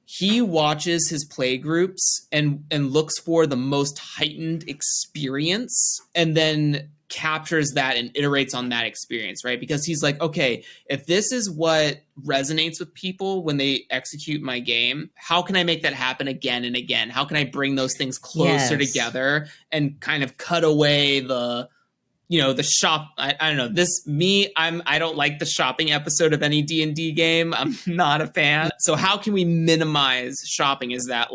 he watches his play groups and looks for the most heightened experience and then captures that and iterates on that experience, right? Because he's like, okay, if this is what resonates with people when they execute my game, how can I make that happen again and again? How can I bring those things closer together and kind of cut away the, you know, the shop. I don't know, I don't like the shopping episode of any D&D game. I'm not a fan. So how can we minimize shopping? Is that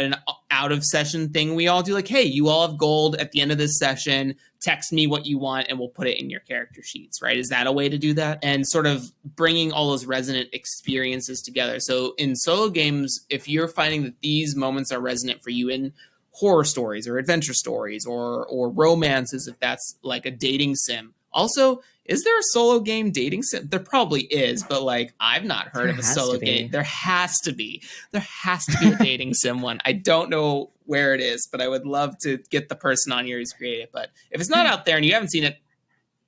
an out of session thing we all do? Like, hey, you all have gold at the end of this session, text me what you want and we'll put it in your character sheets, right? Is that a way to do that? And sort of bringing all those resonant experiences together. So in solo games, if you're finding that these moments are resonant for you in horror stories or adventure stories or romances, if that's like a dating sim, Also, is there a solo game dating sim? There probably is, but like I've not heard of a solo game. There has to be. There has to be a dating sim one. I don't know where it is, but I would love to get the person on here who's created it. But if it's not out there and you haven't seen it,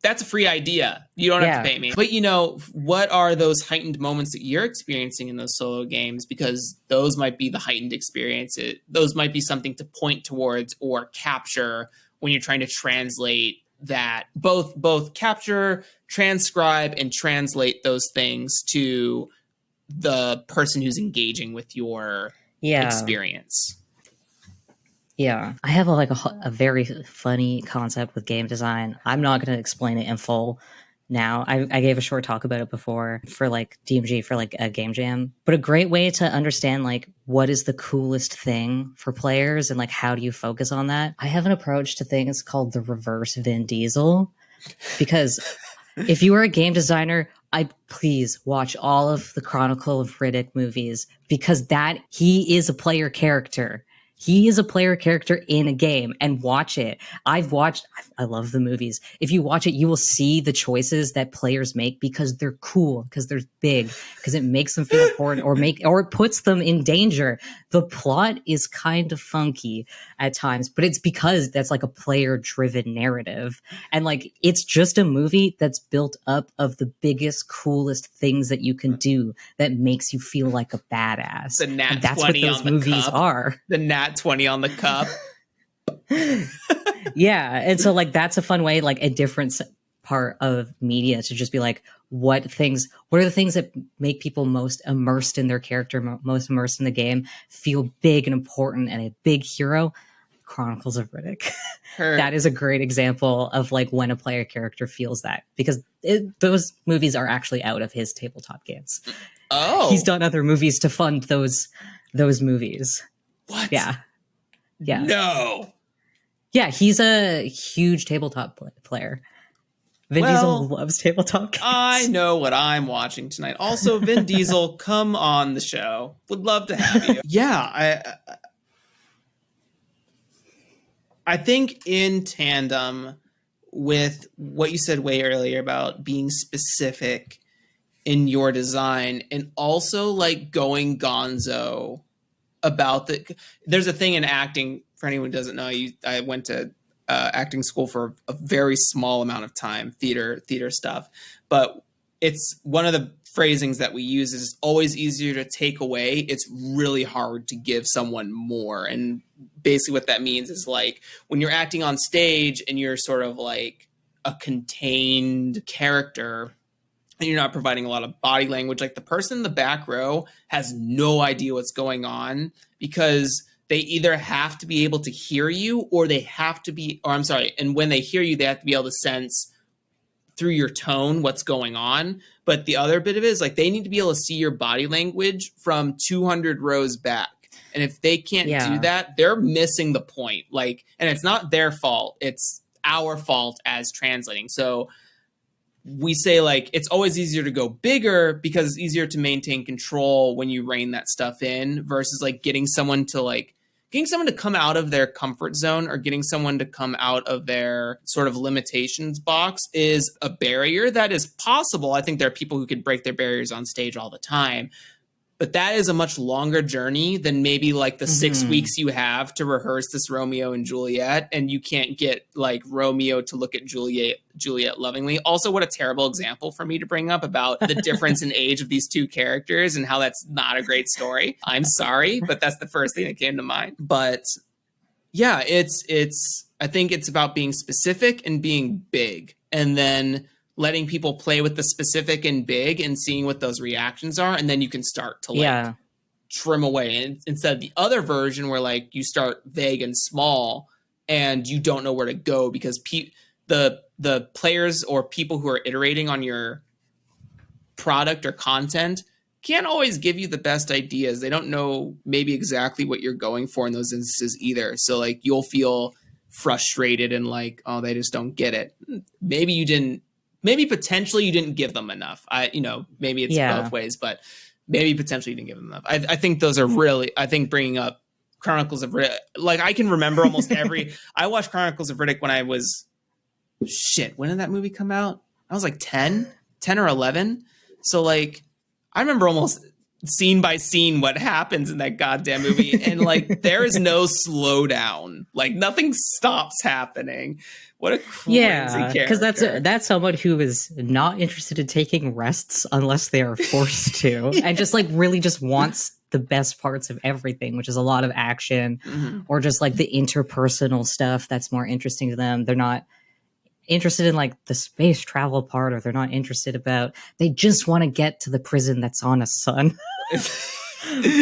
that's a free idea. You don't have to pay me. But, you know, what are those heightened moments that you're experiencing in those solo games? Because those might be the heightened experience. Those might be something to point towards or capture when you're trying to translate that. Both capture, transcribe, and translate those things to the person who's engaging with your experience. Yeah, I have a very funny concept with game design. I'm not going to explain it in full now. I gave a short talk about it before for like DMG for like a game jam, but a great way to understand like what is the coolest thing for players and like how do you focus on that. I have an approach to things called the reverse Vin Diesel, because if you are a game designer, please watch all of the Chronicle of Riddick movies, because he is a player character. He is a player character in a game, and watch it. I love the movies. If you watch it, you will see the choices that players make because they're cool, because they're big, because it makes them feel important or it puts them in danger. The plot is kind of funky at times, but it's because that's like a player driven narrative. And like, it's just a movie that's built up of the biggest, coolest things that you can do that makes you feel like a badass. The nat and that's 20 what those on the movies cup. are. The nat 20 on the cup. Yeah. And so like, that's a fun way, like a different part of media to just be like, what are the things that make people most immersed in their character, most immersed in the game, feel big and important and a big hero? Chronicles of Riddick. That is a great example of like when a player character feels that, because those movies are actually out of his tabletop games. Oh, he's done other movies to fund those movies. What? Yeah. No. Yeah, he's a huge tabletop player. Vin Diesel loves tabletop games. I know what I'm watching tonight. Also, Vin Diesel, come on the show. Would love to have you. Yeah, I think in tandem with what you said way earlier about being specific in your design, and also like going gonzo about there's a thing in acting, for anyone who doesn't know, I went to acting school for a very small amount of time, theater stuff, but it's one of the phrasings that we use is it's always easier to take away. It's really hard to give someone more. And basically what that means is like when you're acting on stage and you're sort of like a contained character and you're not providing a lot of body language, like the person in the back row has no idea what's going on, because they either have to be able to hear you or they have to be, or I'm sorry, and when they hear you, they have to be able to sense through your tone what's going on. But the other bit of it is like they need to be able to see your body language from 200 rows back. And if they can't do that, they're missing the point. Like, and it's not their fault. It's our fault as translating. So we say like, it's always easier to go bigger because it's easier to maintain control when you rein that stuff in, versus like getting someone to come out of their comfort zone or getting someone to come out of their sort of limitations box is a barrier that is possible. I think there are people who could break their barriers on stage all the time, but that is a much longer journey than maybe like the 6 weeks you have to rehearse this Romeo and Juliet, and you can't get like Romeo to look at Juliet lovingly. Also, what a terrible example for me to bring up about the difference in age of these two characters and how that's not a great story. I'm sorry, but that's the first thing that came to mind. But yeah, I think it's about being specific and being big, and then letting people play with the specific and big and seeing what those reactions are. And then you can start to like trim away. And instead of the other version where like you start vague and small and you don't know where to go, because the players or people who are iterating on your product or content can't always give you the best ideas. They don't know maybe exactly what you're going for in those instances either. So like you'll feel frustrated and like, oh, they just don't get it. Maybe potentially you didn't give them enough. Maybe it's both ways, but maybe potentially you didn't give them enough. I think those are really, I think bringing up Chronicles of Riddick, like I can remember almost I watched Chronicles of Riddick when I was shit, when did that movie come out? I was like 10 or 11. So like, I remember almost scene by scene what happens in that goddamn movie. And like, there is no slowdown. Like nothing stops happening. What a crazy character. Because that's someone who is not interested in taking rests unless they are forced to. And just like really just wants the best parts of everything, which is a lot of action or just like the interpersonal stuff that's more interesting to them. They're not interested in like the space travel part, or they're not interested they just want to get to the prison that's on a sun.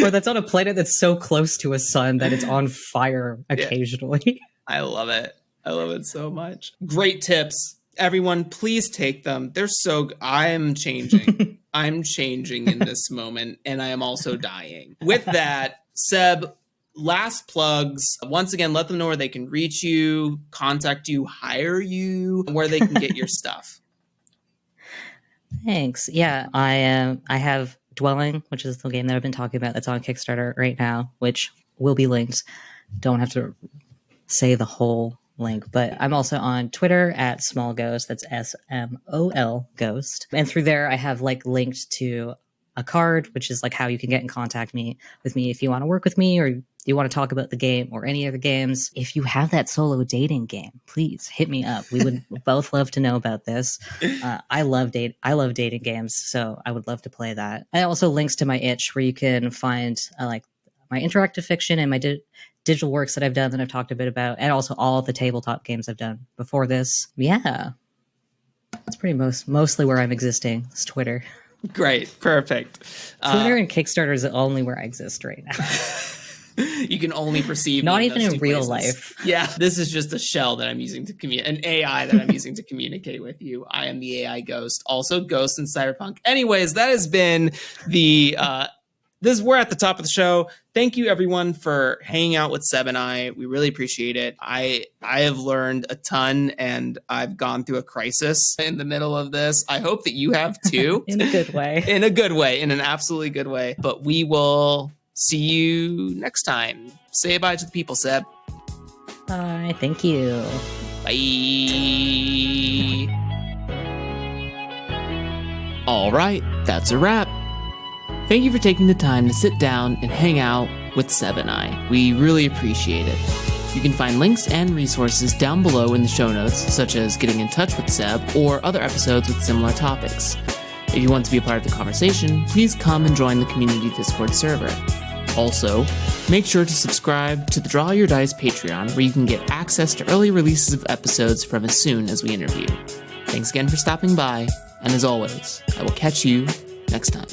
Or that's on a planet that's so close to a sun that it's on fire occasionally. I love it. I love it so much. Great tips. Everyone, please take them. They're so I am changing. I'm changing in this moment, and I am also dying. With that, Seb, last plugs. Once again, let them know where they can reach you, contact you, hire you, where they can get your stuff. Thanks. Yeah, I have Dwelling, which is the game that I've been talking about that's on Kickstarter right now, which will be linked. Don't have to say the whole link, but I'm also on Twitter at Small Ghost. That's SMOL Ghost. And through there, I have like linked to a card, which is like how you can get in contact with me if you want to work with me or you want to talk about the game or any other games. If you have that solo dating game, please hit me up. We would both love to know about this. I love dating games, so I would love to play that. And also links to my itch where you can find like my interactive fiction and my digital works that I've done that I've talked a bit about, and also all the tabletop games I've done before this. Yeah, it's pretty mostly where I'm existing. It's Twitter. Great, perfect. Twitter and Kickstarter is only where I exist right now. You can only perceive not even in real life. Yeah, this is just a shell that I'm using to communicate, an AI that I'm using to communicate with you. I am the AI ghost, also Ghost in Cyberpunk. Anyways, that has been the we're at the top of the show. Thank you everyone for hanging out with Seb and I. We really appreciate it. I have learned a ton, and I've gone through a crisis in the middle of this. I hope that you have too. In a good way. In a good way, in an absolutely good way. But we will see you next time. Say bye to the people, Seb. Bye. Thank you. Bye. All right, that's a wrap. Thank you for taking the time to sit down and hang out with Seb and I. We really appreciate it. You can find links and resources down below in the show notes, such as getting in touch with Seb or other episodes with similar topics. If you want to be a part of the conversation, please come and join the community Discord server. Also, make sure to subscribe to the Draw Your Dice Patreon, where you can get access to early releases of episodes from as soon as we interview. Thanks again for stopping by, and as always, I will catch you next time.